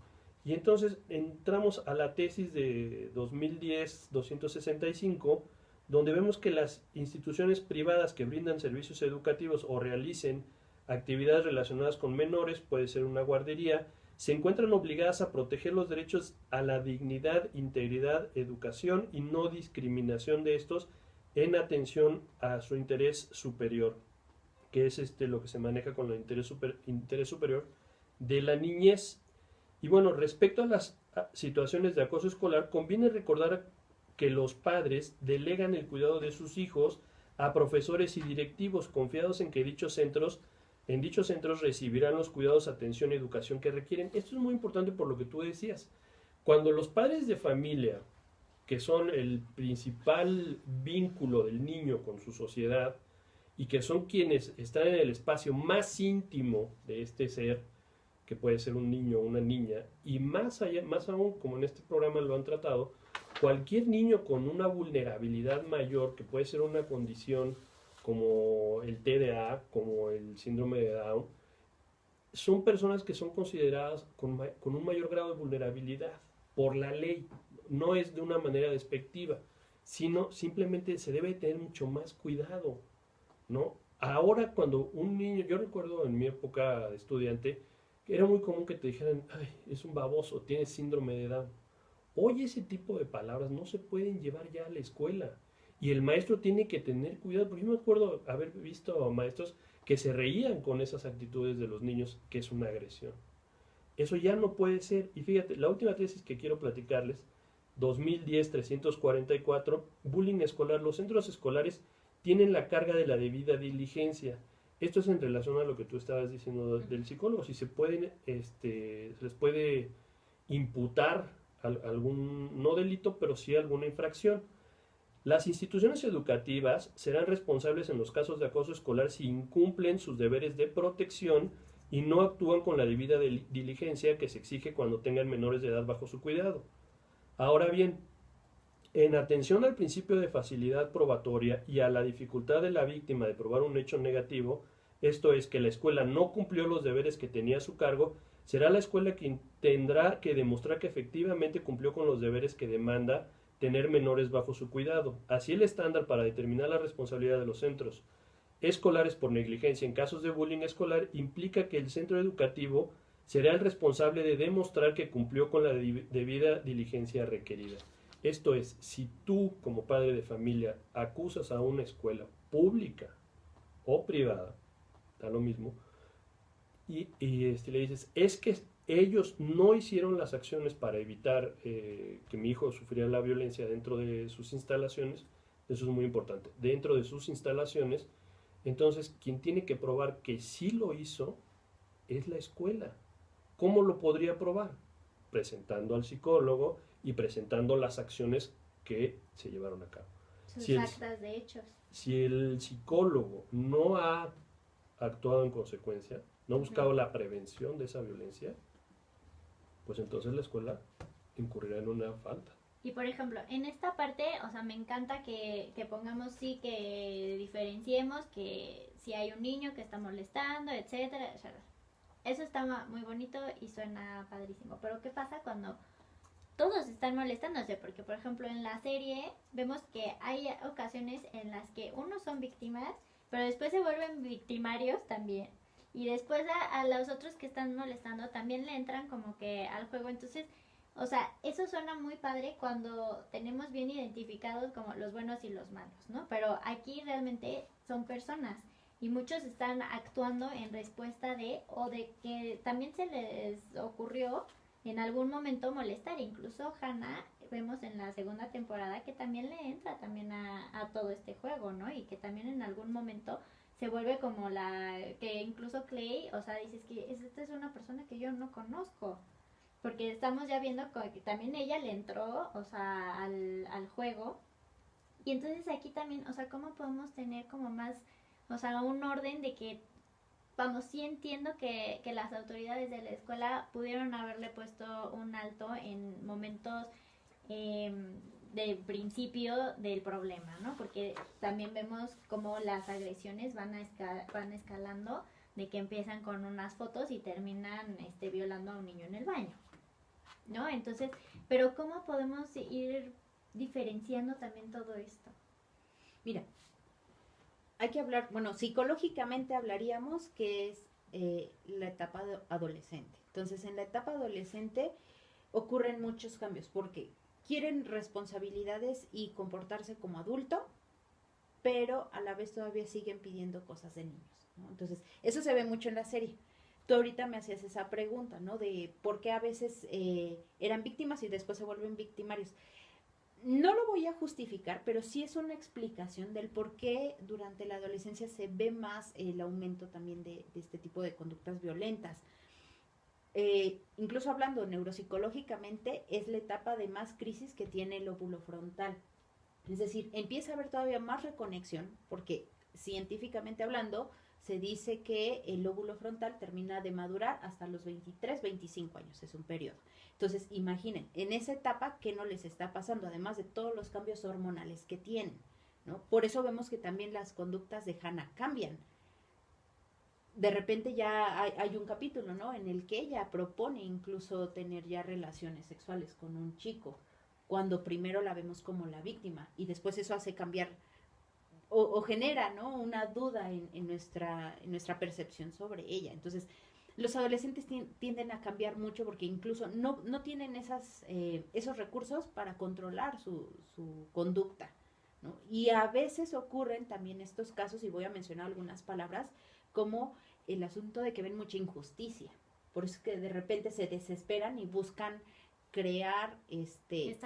Y entonces entramos a la tesis de 2010-265, donde vemos que las instituciones privadas que brindan servicios educativos o realicen actividades relacionadas con menores, puede ser una guardería, se encuentran obligadas a proteger los derechos a la dignidad, integridad, educación y no discriminación de estos en atención a su interés superior, que es lo que se maneja con el interés superior de la niñez. Y bueno, respecto a las situaciones de acoso escolar, conviene recordar que los padres delegan el cuidado de sus hijos a profesores y directivos confiados en que en dichos centros recibirán los cuidados, atención y educación que requieren. Esto es muy importante por lo que tú decías. Cuando los padres de familia, que son el principal vínculo del niño con su sociedad y que son quienes están en el espacio más íntimo de este ser, que puede ser un niño o una niña, y más aún, como en este programa lo han tratado, cualquier niño con una vulnerabilidad mayor, que puede ser una condición como el TDA, como el síndrome de Down, son personas que son consideradas con un mayor grado de vulnerabilidad por la ley. No es de una manera despectiva, sino simplemente se debe tener mucho más cuidado, ¿no? Ahora cuando un niño, yo recuerdo en mi época de estudiante, que era muy común que te dijeran, ay, es un baboso, tiene síndrome de Down. Hoy ese tipo de palabras no se pueden llevar ya a la escuela. Y el maestro tiene que tener cuidado, porque yo me acuerdo haber visto a maestros que se reían con esas actitudes de los niños, que es una agresión. Eso ya no puede ser. Y fíjate, la última tesis que quiero platicarles, 2010-344, bullying escolar. Los centros escolares tienen la carga de la debida diligencia. Esto es en relación a lo que tú estabas diciendo del psicólogo. Si se les puede imputar algún, no delito, pero sí alguna infracción. Las instituciones educativas serán responsables en los casos de acoso escolar si incumplen sus deberes de protección y no actúan con la debida diligencia que se exige cuando tengan menores de edad bajo su cuidado. Ahora bien, en atención al principio de facilidad probatoria y a la dificultad de la víctima de probar un hecho negativo, esto es que la escuela no cumplió los deberes que tenía a su cargo, será la escuela quien tendrá que demostrar que efectivamente cumplió con los deberes que demanda tener menores bajo su cuidado. Así el estándar para determinar la responsabilidad de los centros escolares por negligencia en casos de bullying escolar implica que el centro educativo será el responsable de demostrar que cumplió con la debida diligencia requerida. Esto es, si tú como padre de familia acusas a una escuela pública o privada, da lo mismo, y le dices, es que ellos no hicieron las acciones para evitar que mi hijo sufriera la violencia dentro de sus instalaciones, eso es muy importante, dentro de sus instalaciones, entonces quien tiene que probar que sí lo hizo es la escuela. ¿Cómo lo podría probar? Presentando al psicólogo y presentando las acciones que se llevaron a cabo. Sus actas de hechos. Si el psicólogo no ha actuado en consecuencia, no ha buscado la prevención de esa violencia, pues entonces la escuela incurrirá en una falta. Y por ejemplo, en esta parte, o sea, me encanta que pongamos, sí, que diferenciemos que si hay un niño que está molestando, etcétera, etcétera. Eso está muy bonito y suena padrísimo. Pero ¿qué pasa cuando todos están molestándose? Porque, por ejemplo, en la serie vemos que hay ocasiones en las que unos son víctimas, pero después se vuelven victimarios también. Y después a los otros que están molestando también le entran como que al juego. Entonces, o sea, eso suena muy padre cuando tenemos bien identificados como los buenos y los malos, ¿no? Pero aquí realmente son personas y muchos están actuando en respuesta de, o de que también se les ocurrió en algún momento molestar. Incluso Hannah, vemos en la segunda temporada que también le entra también a todo este juego, ¿no? Y que también en algún momento se vuelve como que incluso Clay, o sea, dices que esta es una persona que yo no conozco. Porque estamos ya viendo que también ella le entró, o sea, al juego. Y entonces aquí también, o sea, ¿cómo podemos tener como más, o sea, un orden de que, vamos, sí entiendo que las autoridades de la escuela pudieron haberle puesto un alto en momentos del principio del problema, ¿no? Porque también vemos cómo las agresiones van escalando, de que empiezan con unas fotos y terminan violando a un niño en el baño, ¿no? Entonces, pero ¿cómo podemos ir diferenciando también todo esto? Mira, hay que hablar, bueno, psicológicamente hablaríamos que es la etapa adolescente. Entonces, en la etapa adolescente ocurren muchos cambios porque quieren responsabilidades y comportarse como adulto, pero a la vez todavía siguen pidiendo cosas de niños, ¿no? Entonces, eso se ve mucho en la serie. Tú ahorita me hacías esa pregunta, ¿no? De por qué a veces eran víctimas y después se vuelven victimarios. No lo voy a justificar, pero sí es una explicación del por qué durante la adolescencia se ve más el aumento también de este tipo de conductas violentas. Incluso hablando neuropsicológicamente, es la etapa de más crisis que tiene el lóbulo frontal. Es decir, empieza a haber todavía más reconexión, porque científicamente hablando, se dice que el lóbulo frontal termina de madurar hasta los 23, 25 años, es un periodo. Entonces, imaginen, en esa etapa, ¿qué no les está pasando? Además de todos los cambios hormonales que tienen, ¿no? Por eso vemos que también las conductas de Hannah cambian. De repente ya hay un capítulo, ¿no? En el que ella propone incluso tener ya relaciones sexuales con un chico, cuando primero la vemos como la víctima, y después eso hace cambiar o genera, ¿no? Una duda en nuestra percepción sobre ella. Entonces, los adolescentes tienden a cambiar mucho porque incluso no tienen esos recursos para controlar su conducta, ¿no? Y a veces ocurren también estos casos, y voy a mencionar algunas palabras, como el asunto de que ven mucha injusticia. Por eso es que de repente se desesperan y buscan crear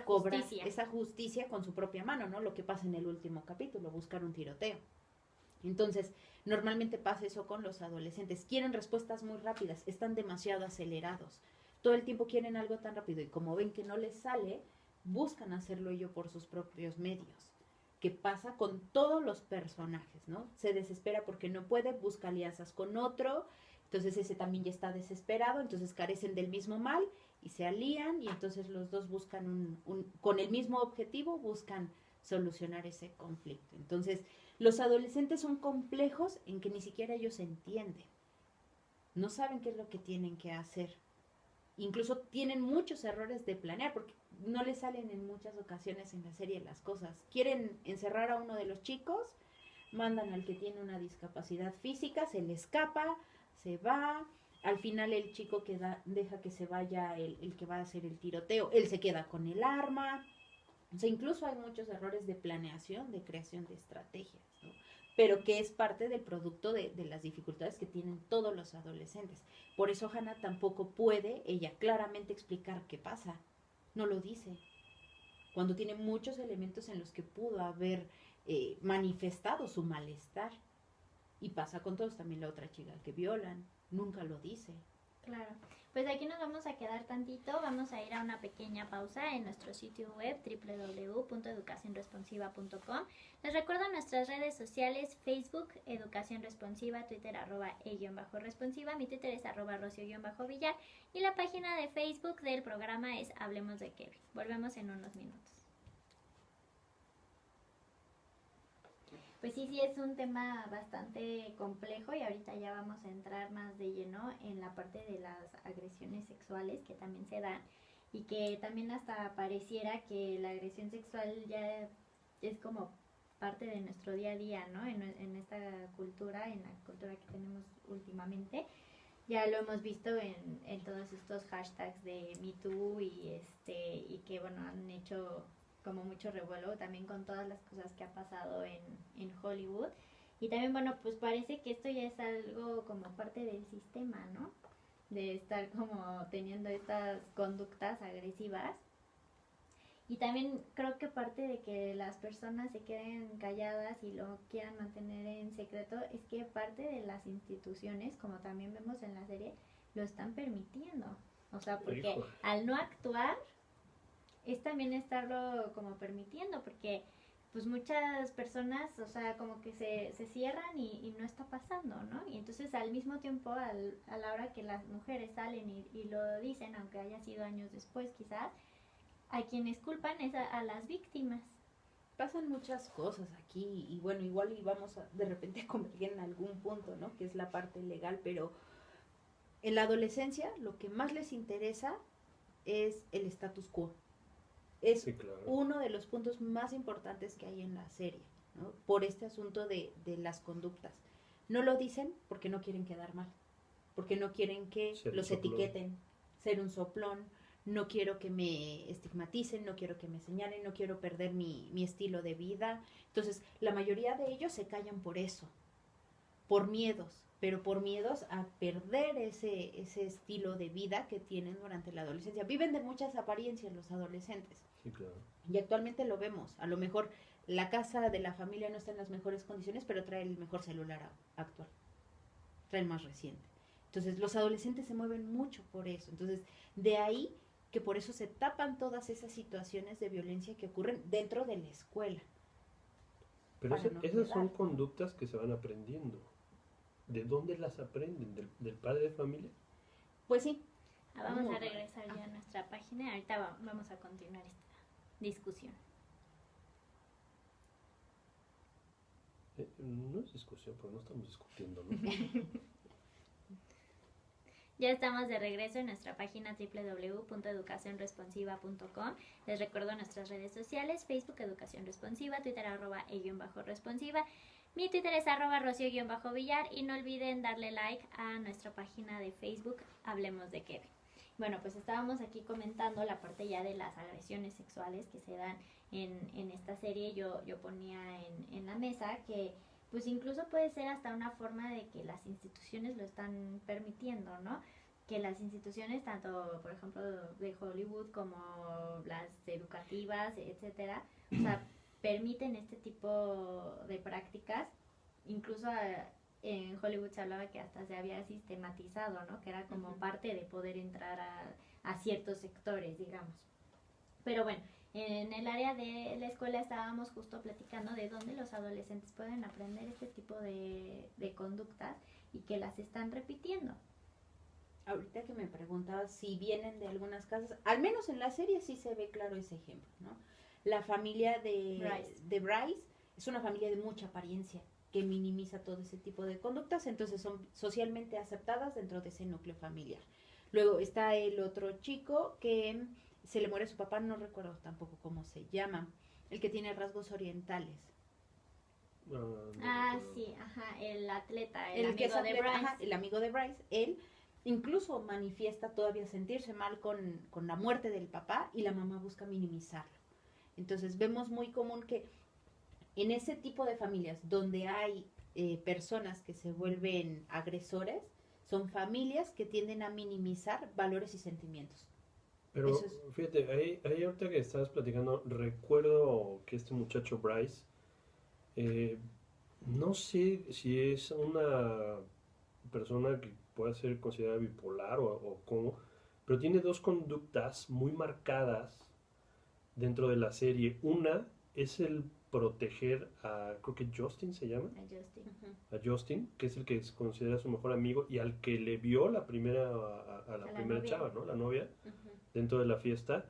cobrar esa justicia con su propia mano, ¿no? Lo que pasa en el último capítulo, buscar un tiroteo. Entonces, normalmente pasa eso con los adolescentes. Quieren respuestas muy rápidas, están demasiado acelerados. Todo el tiempo quieren algo tan rápido y como ven que no les sale, buscan hacerlo ellos por sus propios medios. ¿Qué pasa con todos los personajes, no? Se desespera porque no puede, busca alianzas con otro, entonces ese también ya está desesperado, entonces carecen del mismo mal y se alían y entonces los dos buscan con el mismo objetivo, buscan solucionar ese conflicto. Entonces, Los adolescentes son complejos en que ni siquiera ellos entienden. No saben qué es lo que tienen que hacer. Incluso tienen muchos errores de planear porque no les salen en muchas ocasiones en la serie las cosas. Quieren encerrar a uno de los chicos, mandan al que tiene una discapacidad física, se le escapa, se va. Al final el chico deja que se vaya el que va a hacer el tiroteo. Él se queda con el arma. O sea, incluso hay muchos errores de planeación, de creación de estrategias, ¿no? Pero que es parte del producto de las dificultades que tienen todos los adolescentes. Por eso Hannah tampoco puede, ella claramente explicar qué pasa. No lo dice. Cuando tiene muchos elementos en los que pudo haber manifestado su malestar. Y pasa con todos, también la otra chica que violan, nunca lo dice. Claro, pues aquí nos vamos a quedar tantito, vamos a ir a una pequeña pausa en nuestro sitio web www.educacionresponsiva.com. Les recuerdo nuestras redes sociales: Facebook, Educación Responsiva, Twitter, @e_responsiva, mi Twitter es @rocio_villar y la página de Facebook del programa es Hablemos de Kevin. Volvemos en unos minutos. Pues sí, es un tema bastante complejo y ahorita ya vamos a entrar más de lleno en la parte de las agresiones sexuales que también se dan y que también hasta pareciera que la agresión sexual ya es como parte de nuestro día a día, ¿no? En esta cultura, en la cultura que tenemos últimamente. Ya lo hemos visto en todos estos hashtags de Me Too y que bueno, han hecho como mucho revuelo también con todas las cosas que ha pasado en Hollywood. Y también, bueno, pues parece que esto ya es algo como parte del sistema, ¿no? De estar como teniendo estas conductas agresivas. Y también creo que parte de que las personas se queden calladas y lo quieran mantener en secreto es que parte de las instituciones, como también vemos en la serie, lo están permitiendo. O sea, porque al no actuar es también estarlo como permitiendo, porque pues muchas personas, o sea, como que se cierran y no está pasando, ¿no? Y entonces al mismo tiempo, a la hora que las mujeres salen y lo dicen, aunque haya sido años después quizás, a quienes culpan es a las víctimas. Pasan muchas cosas aquí y bueno, igual y vamos de repente a converger en algún punto, ¿no? Que es la parte legal, pero en la adolescencia lo que más les interesa es el status quo. Es sí, claro, uno de los puntos más importantes que hay en la serie, ¿no? Por este asunto de las conductas. No lo dicen porque no quieren quedar mal, porque no quieren que los etiqueten, ser un soplón, no quiero que me estigmaticen, no quiero que me señalen, no quiero perder mi estilo de vida. Entonces, la mayoría de ellos se callan por eso, por miedos, pero por miedos a perder ese estilo de vida que tienen durante la adolescencia. Viven de muchas apariencias los adolescentes. Sí, claro. Y actualmente lo vemos. A lo mejor la casa de la familia no está en las mejores condiciones, pero trae el mejor celular actual. Trae el más reciente. Entonces, los adolescentes se mueven mucho por eso. Entonces, de ahí que por eso se tapan todas esas situaciones de violencia que ocurren dentro de la escuela. Pero esas son conductas que se van aprendiendo. ¿De dónde las aprenden? ¿Del padre de familia? Pues sí. Vamos a regresar ya a nuestra página. Ahorita vamos a continuar esta discusión. No es discusión, porque no estamos discutiendo, ¿no? Ya estamos de regreso en nuestra página www.educacionresponsiva.com. Les recuerdo nuestras redes sociales: Facebook, Educación Responsiva, Twitter, @e_responsiva. Mi Twitter es @rocio_villar y no olviden darle like a nuestra página de Facebook, Hablemos de Kevin. Bueno, pues estábamos aquí comentando la parte ya de las agresiones sexuales que se dan en esta serie. Yo ponía en la mesa que pues incluso puede ser hasta una forma de que las instituciones lo están permitiendo, ¿no? Que las instituciones, tanto por ejemplo de Hollywood como las educativas, etcétera, o sea, permiten este tipo de prácticas. Incluso en Hollywood se hablaba que hasta se había sistematizado, ¿no? Que era como parte de poder entrar a ciertos sectores, digamos. Pero bueno, en el área de la escuela estábamos justo platicando de dónde los adolescentes pueden aprender este tipo de conductas y que las están repitiendo. Ahorita que me preguntabas si vienen de algunas casas, al menos en la serie sí se ve claro ese ejemplo, ¿no? La familia de Bryce es una familia de mucha apariencia que minimiza todo ese tipo de conductas, entonces son socialmente aceptadas dentro de ese núcleo familiar. Luego está el otro chico que se le muere su papá, no recuerdo tampoco cómo se llama, el que tiene rasgos orientales. Sí, ajá, el atleta, El que amigo es de atleta, Bryce. ajá, el amigo de Bryce, él incluso manifiesta todavía sentirse mal con la muerte del papá y la mamá busca minimizarlo. Entonces vemos muy común que en ese tipo de familias donde hay personas que se vuelven agresores, son familias que tienden a minimizar valores y sentimientos. Pero Eso es- fíjate, ahí ahorita que estabas platicando, recuerdo que este muchacho Bryce, eh, no sé si es una persona que pueda ser considerada bipolar o cómo, pero tiene dos conductas muy marcadas dentro de la serie. Una es el proteger a, creo que Justin se llama, A Justin. Ujú. a Justin, que es el que se considera su mejor amigo y al que le vio la primera, a la A la primera novia. chava, ¿no? La novia, Ujú. dentro de la fiesta.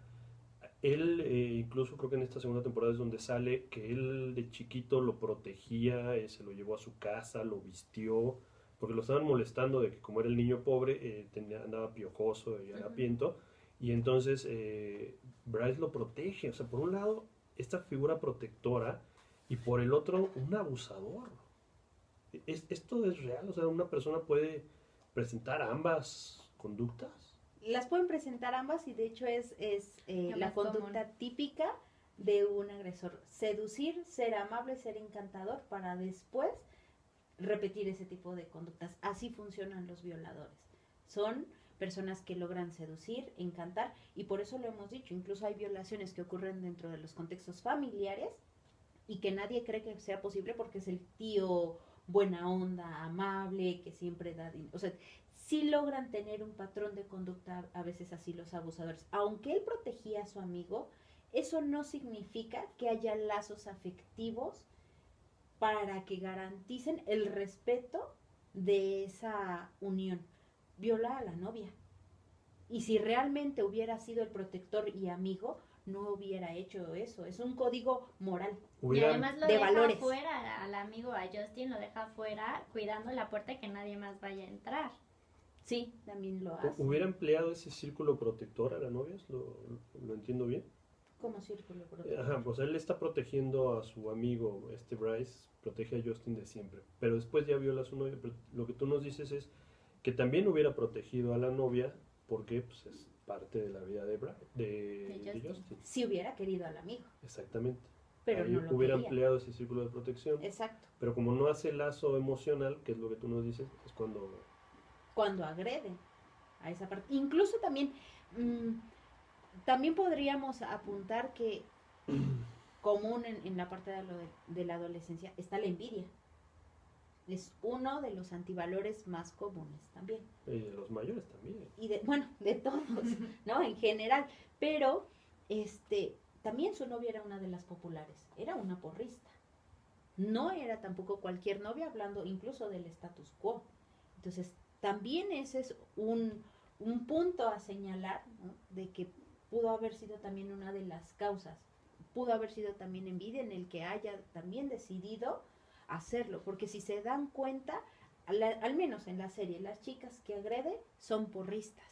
Él, incluso creo que en esta segunda temporada es donde sale que él de chiquito lo protegía, se lo llevó a su casa, lo vistió, porque lo estaban molestando de que como era el niño pobre, andaba piojoso y harapiento, y entonces Bryce lo protege, o sea, por un lado, esta figura protectora, y por el otro, un abusador. ¿Esto es real? O sea, ¿una persona puede presentar ambas conductas? Las pueden presentar ambas y de hecho es Lo la más conducta típica de un agresor. Seducir, ser amable, ser encantador para después repetir ese tipo de conductas. Así funcionan los violadores. Son personas que logran seducir, encantar y por eso lo hemos dicho. Incluso hay violaciones que ocurren dentro de los contextos familiares y que nadie cree que sea posible porque es el tío buena onda, amable, que siempre da dinero. O sea, sí logran tener un patrón de conducta a veces así los abusadores. Aunque él protegía a su amigo, eso no significa que haya lazos afectivos para que garanticen el respeto de esa unión. Viola a la novia. Y si realmente hubiera sido el protector y amigo, no hubiera hecho eso. Es un código moral. Y Hubiera- además lo de deja valores. fuera al amigo, a Justin, lo deja fuera cuidando la puerta que nadie más vaya a entrar. Sí, también lo hace. ¿Hubiera empleado ese círculo protector a la novia? ¿Lo entiendo bien? Como círculo protector. Ajá, pues él está protegiendo a su amigo, este Bryce, protege a Justin de siempre, pero después ya viola a su novia. Pero lo que tú nos dices es que también hubiera protegido a la novia porque pues, es parte de la vida de De Justin. Justin. Si hubiera querido al amigo, Exactamente. pero Ahí no lo hubiera quería. empleado ese círculo de protección, Exacto. pero como no hace lazo emocional, que es lo que tú nos dices, es cuando... Cuando agreden a esa parte. Incluso también, también podríamos apuntar que común en la parte de la adolescencia está la envidia. Es uno de los antivalores más comunes también. de los mayores también. Y bueno, de todos, ¿no? En general. Pero, también su novia era una de las populares. Era una porrista. No era tampoco cualquier novia, hablando incluso del status quo. Entonces, también ese es un punto a señalar, ¿no? De que pudo haber sido también una de las causas. Pudo haber sido también envidia en el que haya también decidido hacerlo. Porque si se dan cuenta, al menos en la serie, las chicas que agrede son porristas.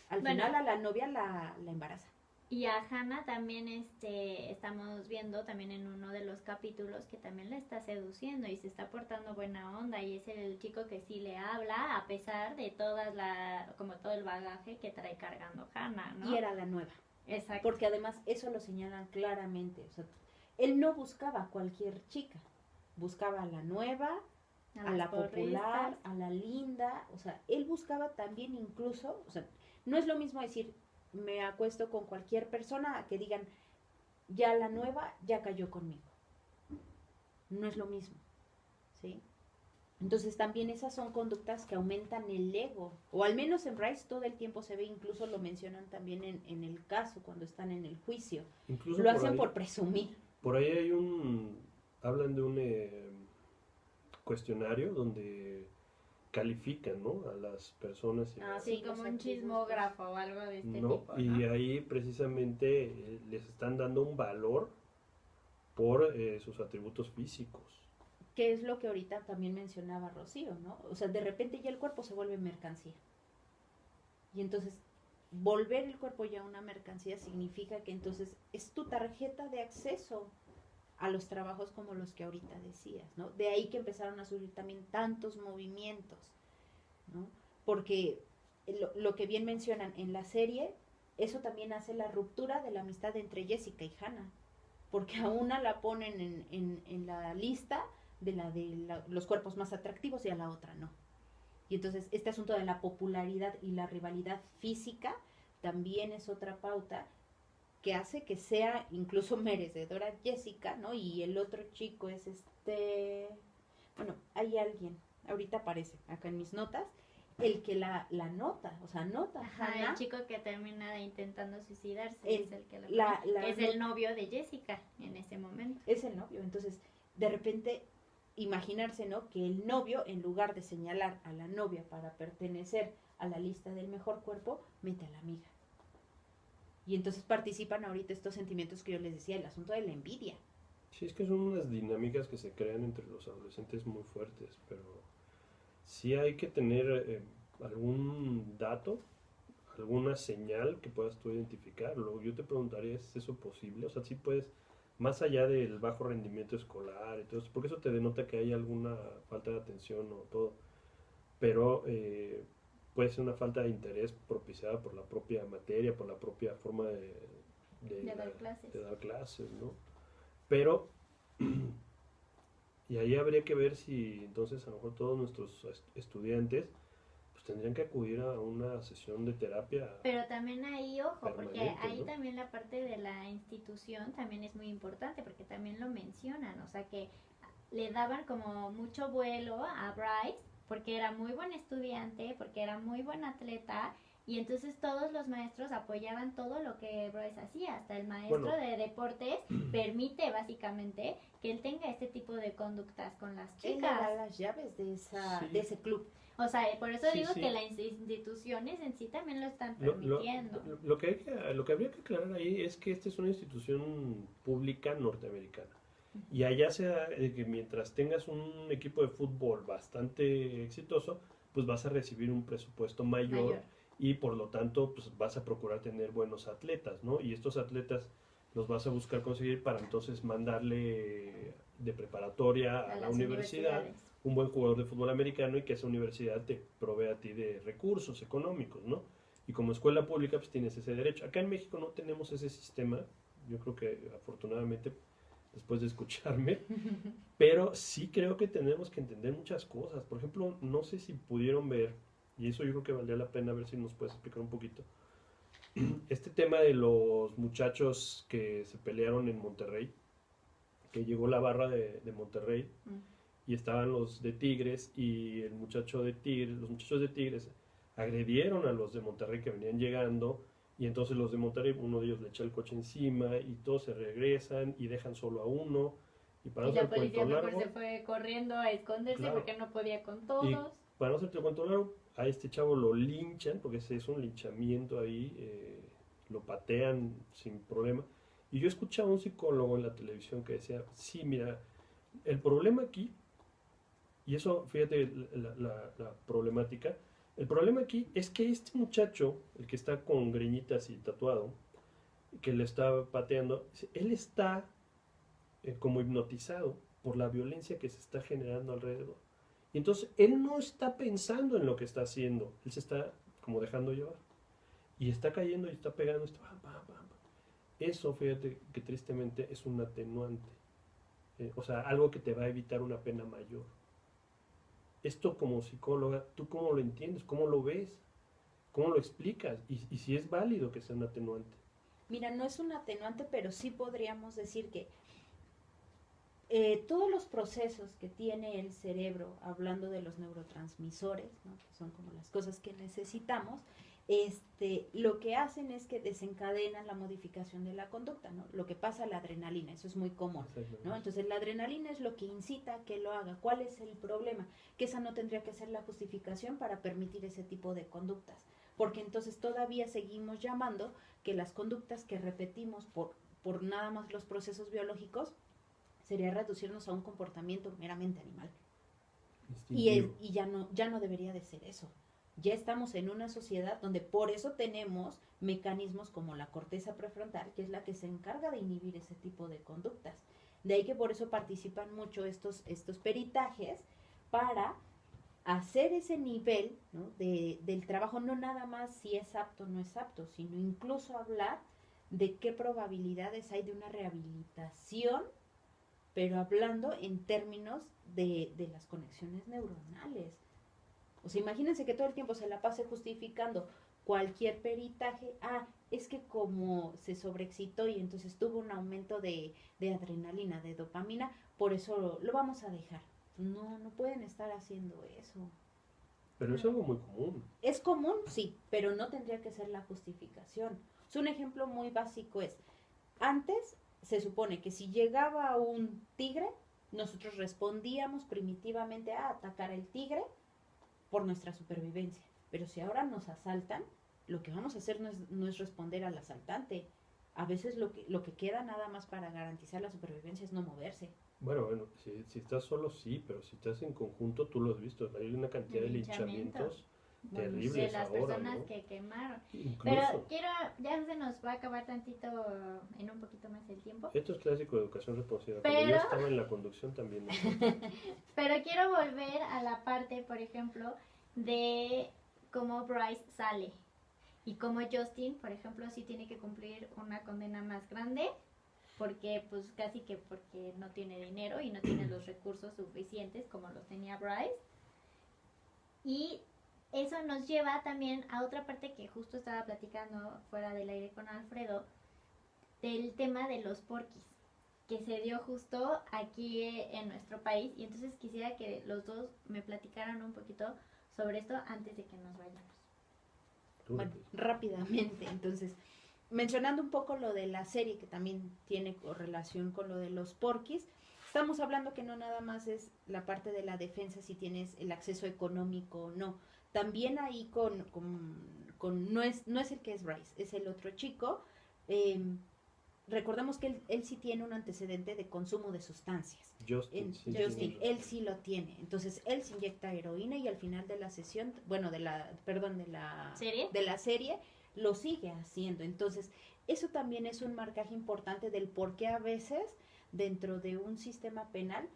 Al Bueno. final a la novia la embaraza. Y a Hannah también estamos viendo también en uno de los capítulos que también la está seduciendo y se está portando buena onda y es el chico que sí le habla a pesar de como todo el bagaje que trae cargando Hannah, ¿no? Y era la nueva. Exacto. Porque además eso lo señalan claramente. O sea, él no buscaba a cualquier chica. Buscaba a la nueva, a las la popular, porristas. a la linda. O sea, él buscaba también incluso, o sea, no es lo mismo decir, me acuesto con cualquier persona, a que digan, ya la nueva ya cayó conmigo. No es lo mismo, ¿sí? Entonces también esas son conductas que aumentan el ego, o al menos en Bryce todo el tiempo se ve, incluso lo mencionan también en el caso, cuando están en el juicio. Incluso Lo por hacen ahí- por presumir. Por ahí hablan de un cuestionario donde califican, ¿no? A las personas. Ah, Sí, sí, como los un chismógrafo o algo de este ¿no? tipo, Y ¿no? ahí precisamente les están dando un valor por sus atributos físicos. Que es lo que ahorita también mencionaba Rocío, ¿no? O sea, de repente ya el cuerpo se vuelve mercancía. Y entonces, volver el cuerpo ya una mercancía significa que entonces es tu tarjeta de acceso a los trabajos como los que ahorita decías, ¿no? De ahí que empezaron a surgir también tantos movimientos, ¿no? Porque lo que bien mencionan en la serie, eso también hace la ruptura de la amistad entre Jessica y Hannah, porque a una la ponen en la lista de los cuerpos más atractivos y a la otra no. Y entonces este asunto de la popularidad y la rivalidad física también es otra pauta que hace que sea incluso merecedora Jessica, ¿no? Y el otro chico es bueno, hay alguien, ahorita aparece acá en mis notas, el que la nota, o sea, nota Ajá, Hannah, el chico que termina intentando suicidarse El- es el que la es el novio de Jessica en ese momento. es el novio. Entonces, de repente, imaginarse, ¿no? Que el novio, en lugar de señalar a la novia para pertenecer a la lista del mejor cuerpo, mete a la amiga. Y entonces participan ahorita estos sentimientos que yo les decía, el asunto de la envidia. Sí, es que son unas dinámicas que se crean entre los adolescentes muy fuertes, pero sí hay que tener algún dato, alguna señal que puedas tú identificar. Luego yo te preguntaría, ¿es eso posible? O sea, sí puedes, más allá del bajo rendimiento escolar y todo eso, porque eso te denota que hay alguna falta de atención o todo, pero puede ser una falta de interés propiciada por la propia materia, por la propia forma De dar clases. de dar clases, ¿no? Pero, y ahí habría que ver si entonces a lo mejor todos nuestros estudiantes pues tendrían que acudir a una sesión de terapia. Pero también ahí, ojo, porque Permanente, ahí ¿no? también la parte de la institución también es muy importante, porque también lo mencionan, o sea que le daban como mucho vuelo a Bryce, porque era muy buen estudiante, porque era muy buen atleta, y entonces todos los maestros apoyaban todo lo que Bryce hacía, hasta el maestro Bueno. de deportes permite básicamente que él tenga este tipo de conductas con las Él le chicas. da las llaves de Sí. de ese club. O sea, por eso Sí, digo sí. que las instituciones en sí también lo están Lo, permitiendo. lo que habría que aclarar ahí es que esta es una institución pública norteamericana. Y allá se da que mientras tengas un equipo de fútbol bastante exitoso, pues vas a recibir un presupuesto mayor. Y por lo tanto pues vas a procurar tener buenos atletas, ¿no? Y estos atletas los vas a buscar conseguir para entonces mandarle de preparatoria a la las universidad universidades. un buen jugador de fútbol americano y que esa universidad te provee a ti de recursos económicos, ¿no? Y como escuela pública pues tienes ese derecho. Acá en México no tenemos ese sistema, yo creo que afortunadamente después de escucharme, pero sí creo que tenemos que entender muchas cosas. Por ejemplo, no sé si pudieron ver, y eso yo creo que valdría la pena ver si nos puedes explicar un poquito, este tema de los muchachos que se pelearon en Monterrey, que llegó la barra de Monterrey y estaban los de Tigres y el muchacho de Tigres, los muchachos de Tigres agredieron a los de Monterrey que venían llegando y entonces los de Monterrey, uno de ellos le echa el coche encima y todos se regresan y dejan solo a uno y para Y no la hacer el policía cuento mejor largo, se fue corriendo a esconderse Claro. porque no podía con todos. para no hacerte el cuento largo, a este chavo lo linchan, porque ese es un linchamiento ahí, lo patean sin problema. Y yo escuchaba a un psicólogo en la televisión que decía, sí, mira, el problema aquí, y eso, fíjate la problemática, el problema aquí es que este muchacho, el que está con greñitas y tatuado, que le está pateando, él está como hipnotizado por la violencia que se está generando alrededor. Y entonces él no está pensando en lo que está haciendo, él se está como dejando llevar. Y está cayendo y está pegando. Está, pam, pam, pam. Eso, fíjate que tristemente es un atenuante. O sea, algo que te va a evitar una pena mayor. Esto como psicóloga, ¿tú cómo lo entiendes? ¿Cómo lo ves? ¿Cómo lo explicas? Y si es válido que sea un atenuante. Mira, no es un atenuante, pero sí podríamos decir que todos los procesos que tiene el cerebro, hablando de los neurotransmisores, ¿no? Que son como las cosas que necesitamos, lo que hacen es que desencadenan la modificación de la conducta, ¿no? Lo que pasa la adrenalina, eso es muy común, ¿no? Entonces la adrenalina es lo que incita a que lo haga. ¿Cuál es el problema? Que esa no tendría que ser la justificación para permitir ese tipo de conductas, porque entonces todavía seguimos llamando que las conductas que repetimos por nada más los procesos biológicos sería reducirnos a un comportamiento meramente animal. Instintivo. Y ya no debería de ser eso. Ya estamos en una sociedad donde por eso tenemos mecanismos como la corteza prefrontal, que es la que se encarga de inhibir ese tipo de conductas. De ahí que por eso participan mucho estos peritajes para hacer ese nivel, ¿no?, del trabajo, no nada más si es apto o no es apto, sino incluso hablar de qué probabilidades hay de una rehabilitación, pero hablando en términos de las conexiones neuronales. O sea, imagínense que todo el tiempo se la pase justificando cualquier peritaje. Es que como se sobreexcitó y entonces tuvo un aumento de adrenalina, de dopamina, por eso lo vamos a dejar. No pueden estar haciendo eso. Pero es algo muy común. Es común, sí, pero no tendría que ser la justificación. Un ejemplo muy básico es, antes se supone que si llegaba un tigre, nosotros respondíamos primitivamente a atacar al tigre por nuestra supervivencia. Pero si ahora nos asaltan, lo que vamos a hacer no es responder al asaltante. A veces lo que queda nada más para garantizar la supervivencia es no moverse. Bueno, si estás solo, sí, pero si estás en conjunto, tú lo has visto. Hay una cantidad de linchamientos terribles de las ahora, personas ¿no? que quemaron. Incluso, Pero ya se nos va a acabar tantito en un poquito más el tiempo. esto es clásico de educación responsiva. Cuando Pero- yo estaba en la conducción también. Pero quiero volver a la parte, por ejemplo, de cómo Bryce sale y cómo Justin, por ejemplo, sí tiene que cumplir una condena más grande porque pues casi que porque no tiene dinero y no tiene los recursos suficientes como los tenía Bryce. Y eso nos lleva también a otra parte que justo estaba platicando fuera del aire con Alfredo, del tema de los porquis, que se dio justo aquí en nuestro país. Y entonces quisiera que los dos me platicaran un poquito sobre esto antes de que nos vayamos. Bueno, rápidamente, entonces, mencionando un poco lo de la serie, que también tiene correlación con lo de los porquis, estamos hablando que no nada más es la parte de la defensa si tienes el acceso económico o no. También ahí no es el que es Bryce, es el otro chico. Recordemos que él sí tiene un antecedente de consumo de sustancias. Justin, Él sí lo tiene. Entonces, él se inyecta heroína y al final de la sesión, bueno, de la ¿Serie? de la serie, lo sigue haciendo. Entonces, eso también es un marcaje importante del por qué a veces dentro de un sistema penal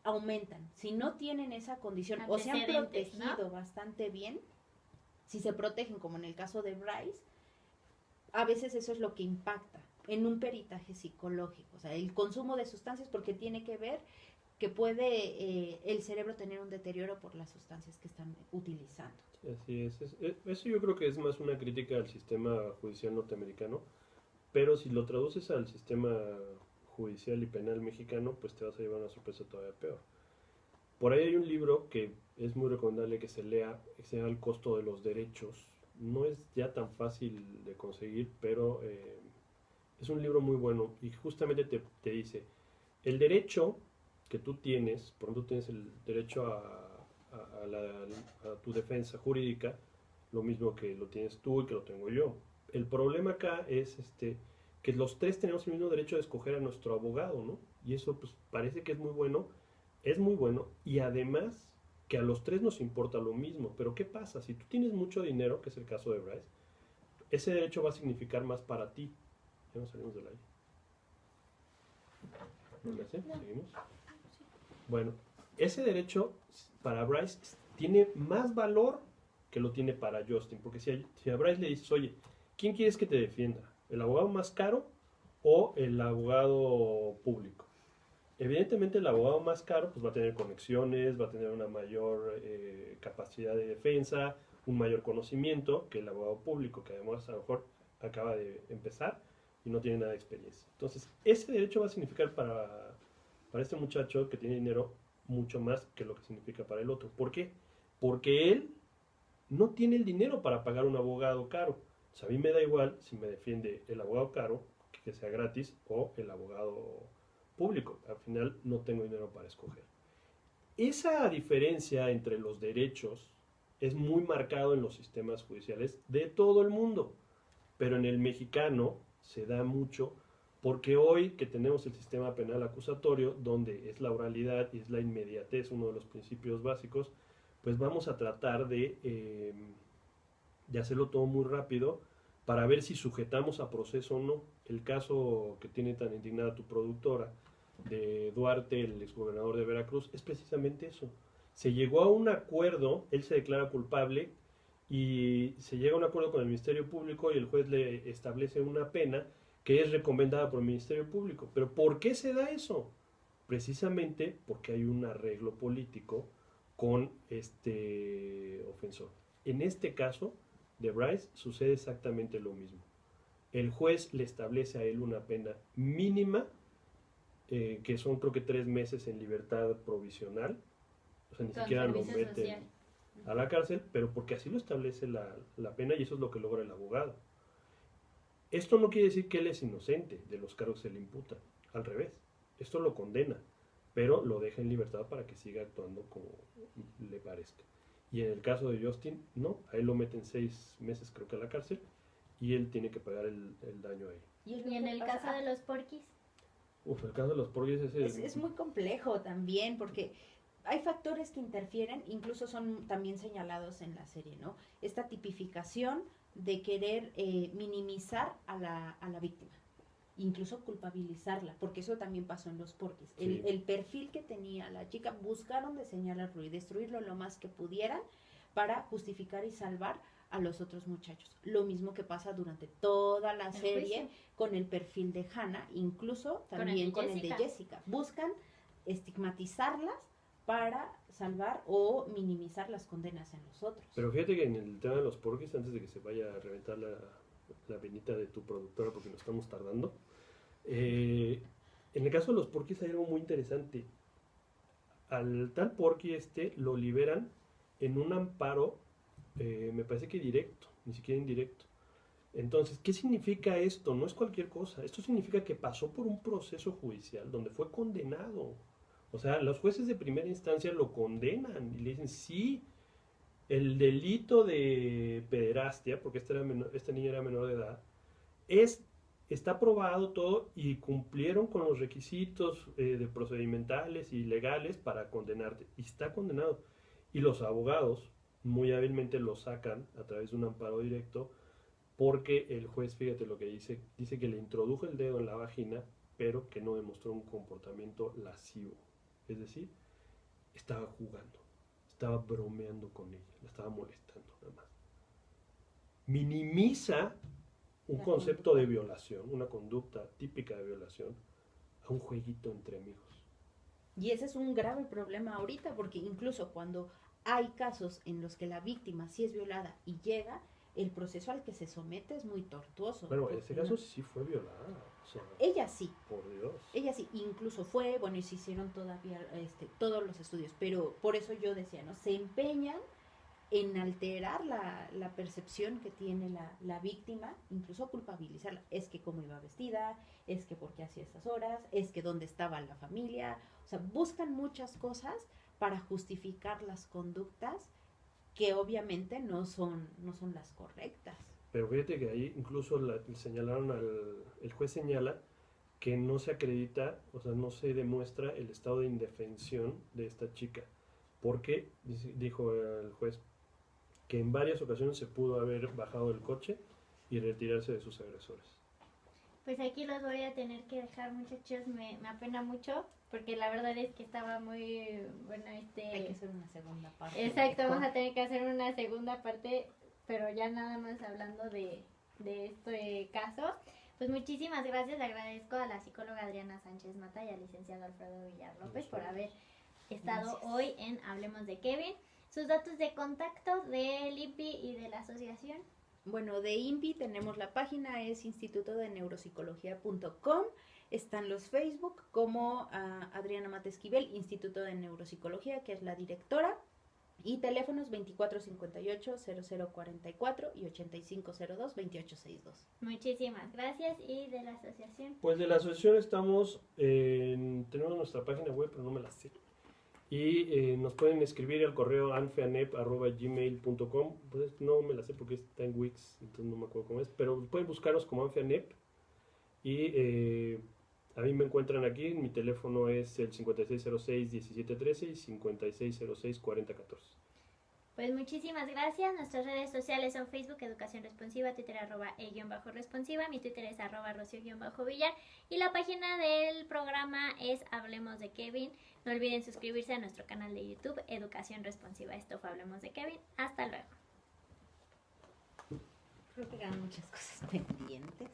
aumentan. Si no tienen esa condición o se han Antecedentes, protegido ¿no? bastante bien, si se protegen como en el caso de Bryce, a veces eso es lo que impacta en un peritaje psicológico. O sea, el consumo de sustancias, porque tiene que ver que puede el cerebro tener un deterioro por las sustancias que están utilizando. Así es. Eso yo creo que es más una crítica al sistema judicial norteamericano, pero si lo traduces al sistema judicial y penal mexicano, pues te vas a llevar una sorpresa todavía peor. Por ahí hay un libro que es muy recomendable que se lea, que se llama El costo de los derechos. No es ya tan fácil de conseguir, pero es un libro muy bueno y justamente te dice, el derecho que tú tienes, por ejemplo, tienes el derecho a tu defensa jurídica, lo mismo que lo tienes tú y que lo tengo yo. El problema acá es que los tres tenemos el mismo derecho de escoger a nuestro abogado, ¿no? Y eso pues parece que es muy bueno, y además que a los tres nos importa lo mismo. Pero ¿qué pasa? Si tú tienes mucho dinero, que es el caso de Bryce, ese derecho va a significar más para ti. Ya nos salimos del aire. ¿Seguimos? Bueno, ese derecho para Bryce tiene más valor que lo tiene para Justin. Porque si a Bryce le dices, oye, ¿quién quieres que te defienda? ¿El abogado más caro o el abogado público? Evidentemente el abogado más caro pues va a tener conexiones, va a tener una mayor capacidad de defensa, un mayor conocimiento que el abogado público, que además a lo mejor acaba de empezar y no tiene nada de experiencia. Entonces, ese derecho va a significar para este muchacho que tiene dinero mucho más que lo que significa para el otro. ¿Por qué? Porque él no tiene el dinero para pagar un abogado caro. O sea, a mí me da igual si me defiende el abogado caro, que sea gratis, o el abogado público. Al final no tengo dinero para escoger. Esa diferencia entre los derechos es muy marcado en los sistemas judiciales de todo el mundo, pero en el mexicano se da mucho Porque hoy que tenemos el sistema penal acusatorio, donde es la oralidad y es la inmediatez uno de los principios básicos, pues vamos a tratar de hacerlo todo muy rápido para ver si sujetamos a proceso o no. El caso que tiene tan indignada tu productora de Duarte, el exgobernador de Veracruz, es precisamente eso. Se llegó a un acuerdo, él se declara culpable y se llega a un acuerdo con el Ministerio Público y el juez le establece una pena que es recomendada por el Ministerio Público. ¿Pero por qué se da eso? Precisamente porque hay un arreglo político con este ofensor. En este caso de Bryce sucede exactamente lo mismo. El juez le establece a él una pena mínima, que son creo que 3 meses en libertad provisional, o sea, ni Con siquiera lo servicio meten social. a la cárcel, pero porque así lo establece la pena y eso es lo que logra el abogado. Esto no quiere decir que él es inocente de los cargos que se le imputan, al revés, esto lo condena, pero lo deja en libertad para que siga actuando como le parezca. Y en el caso de Justin, no, a él lo meten 6 meses creo que a la cárcel y él tiene que pagar el daño ahí. Y en el caso de los porquis, El caso de los porquis es muy complejo también porque hay factores que interfieren, incluso son también señalados en la serie, ¿no? Esta tipificación de querer minimizar a la víctima, incluso culpabilizarla, porque eso también pasó en los porquis. Sí. El perfil que tenía la chica, buscaron de señalarlo y destruirlo lo más que pudieran para justificar y salvar a los otros muchachos. Lo mismo que pasa durante toda la serie juicio. con el perfil de Hannah, incluso también con el de Jessica. Buscan estigmatizarlas para salvar o minimizar las condenas en los otros. Pero fíjate que en el tema de los porquis, antes de que se vaya a reventar la venita de tu productora porque nos estamos tardando, en el caso de los porquis hay algo muy interesante. Al tal porqui lo liberan en un amparo, me parece que directo, ni siquiera indirecto. Entonces, ¿qué significa esto? No es cualquier cosa. Esto significa que pasó por un proceso judicial donde fue condenado. O sea, los jueces de primera instancia lo condenan y le dicen, sí, el delito de pederastia, porque esta niña era menor de edad, está probado todo y cumplieron con los requisitos de procedimentales y legales para condenarte. Y está condenado. Y los abogados muy hábilmente lo sacan a través de un amparo directo porque el juez, fíjate lo que dice que le introdujo el dedo en la vagina, pero que no demostró un comportamiento lascivo. Es decir, estaba jugando, estaba bromeando con ella, la estaba molestando nada más. Minimiza un concepto de violación, una conducta típica de violación, a un jueguito entre amigos. Y ese es un grave problema ahorita, porque incluso cuando hay casos en los que la víctima sí es violada y llega, el proceso al que se somete es muy tortuoso. Bueno, en este caso sí fue violada. O sea, ella sí. Por Dios. Ella sí, incluso fue, bueno, y se hicieron todavía todos los estudios, pero por eso yo decía, ¿no? Se empeñan en alterar la percepción que tiene la víctima, incluso culpabilizarla. Es que cómo iba vestida, es que por qué hacía estas horas, es que dónde estaba la familia. O sea, buscan muchas cosas para justificar las conductas que obviamente no son las correctas. Pero fíjate que ahí incluso señalaron el juez señala que no se acredita, o sea, no se demuestra el estado de indefensión de esta chica, porque dijo el juez que en varias ocasiones se pudo haber bajado del coche y retirarse de sus agresores. Pues aquí los voy a tener que dejar, muchachos, me apena mucho, porque la verdad es que estaba muy, bueno, Hay que hacer una segunda parte. Exacto, vamos a tener que hacer una segunda parte, pero ya nada más hablando de este caso. Pues muchísimas gracias, le agradezco a la psicóloga Adriana Sánchez Mata y al licenciado Alfredo Villar López por haber estado hoy en Hablemos de Kevin. Sus datos de contacto del INPI y de la asociación. Bueno, de INPI tenemos la página, es institutodeneuropsicología.com. Están los Facebook como Adriana Mata Esquivel, Instituto de Neuropsicología, que es la directora. Y teléfonos 2458-0044 y 8502-2862. Muchísimas gracias. ¿Y de la asociación? Pues de la asociación tenemos nuestra página web, pero no me la sé. Y nos pueden escribir al correo anfeanep@gmail.com. Pues no me la sé porque está en Wix, entonces no me acuerdo cómo es. Pero pueden buscarnos como Anfeanep Y a mí me encuentran aquí, mi teléfono es el 5606-1713 y 5606-4014. Pues muchísimas gracias. Nuestras redes sociales son Facebook Educación Responsiva, Twitter @e_responsiva, mi Twitter es @rocio_villar y la página del programa es Hablemos de Kevin. No olviden suscribirse a nuestro canal de YouTube Educación Responsiva. Esto fue Hablemos de Kevin. Hasta luego. Creo que quedan muchas cosas pendientes.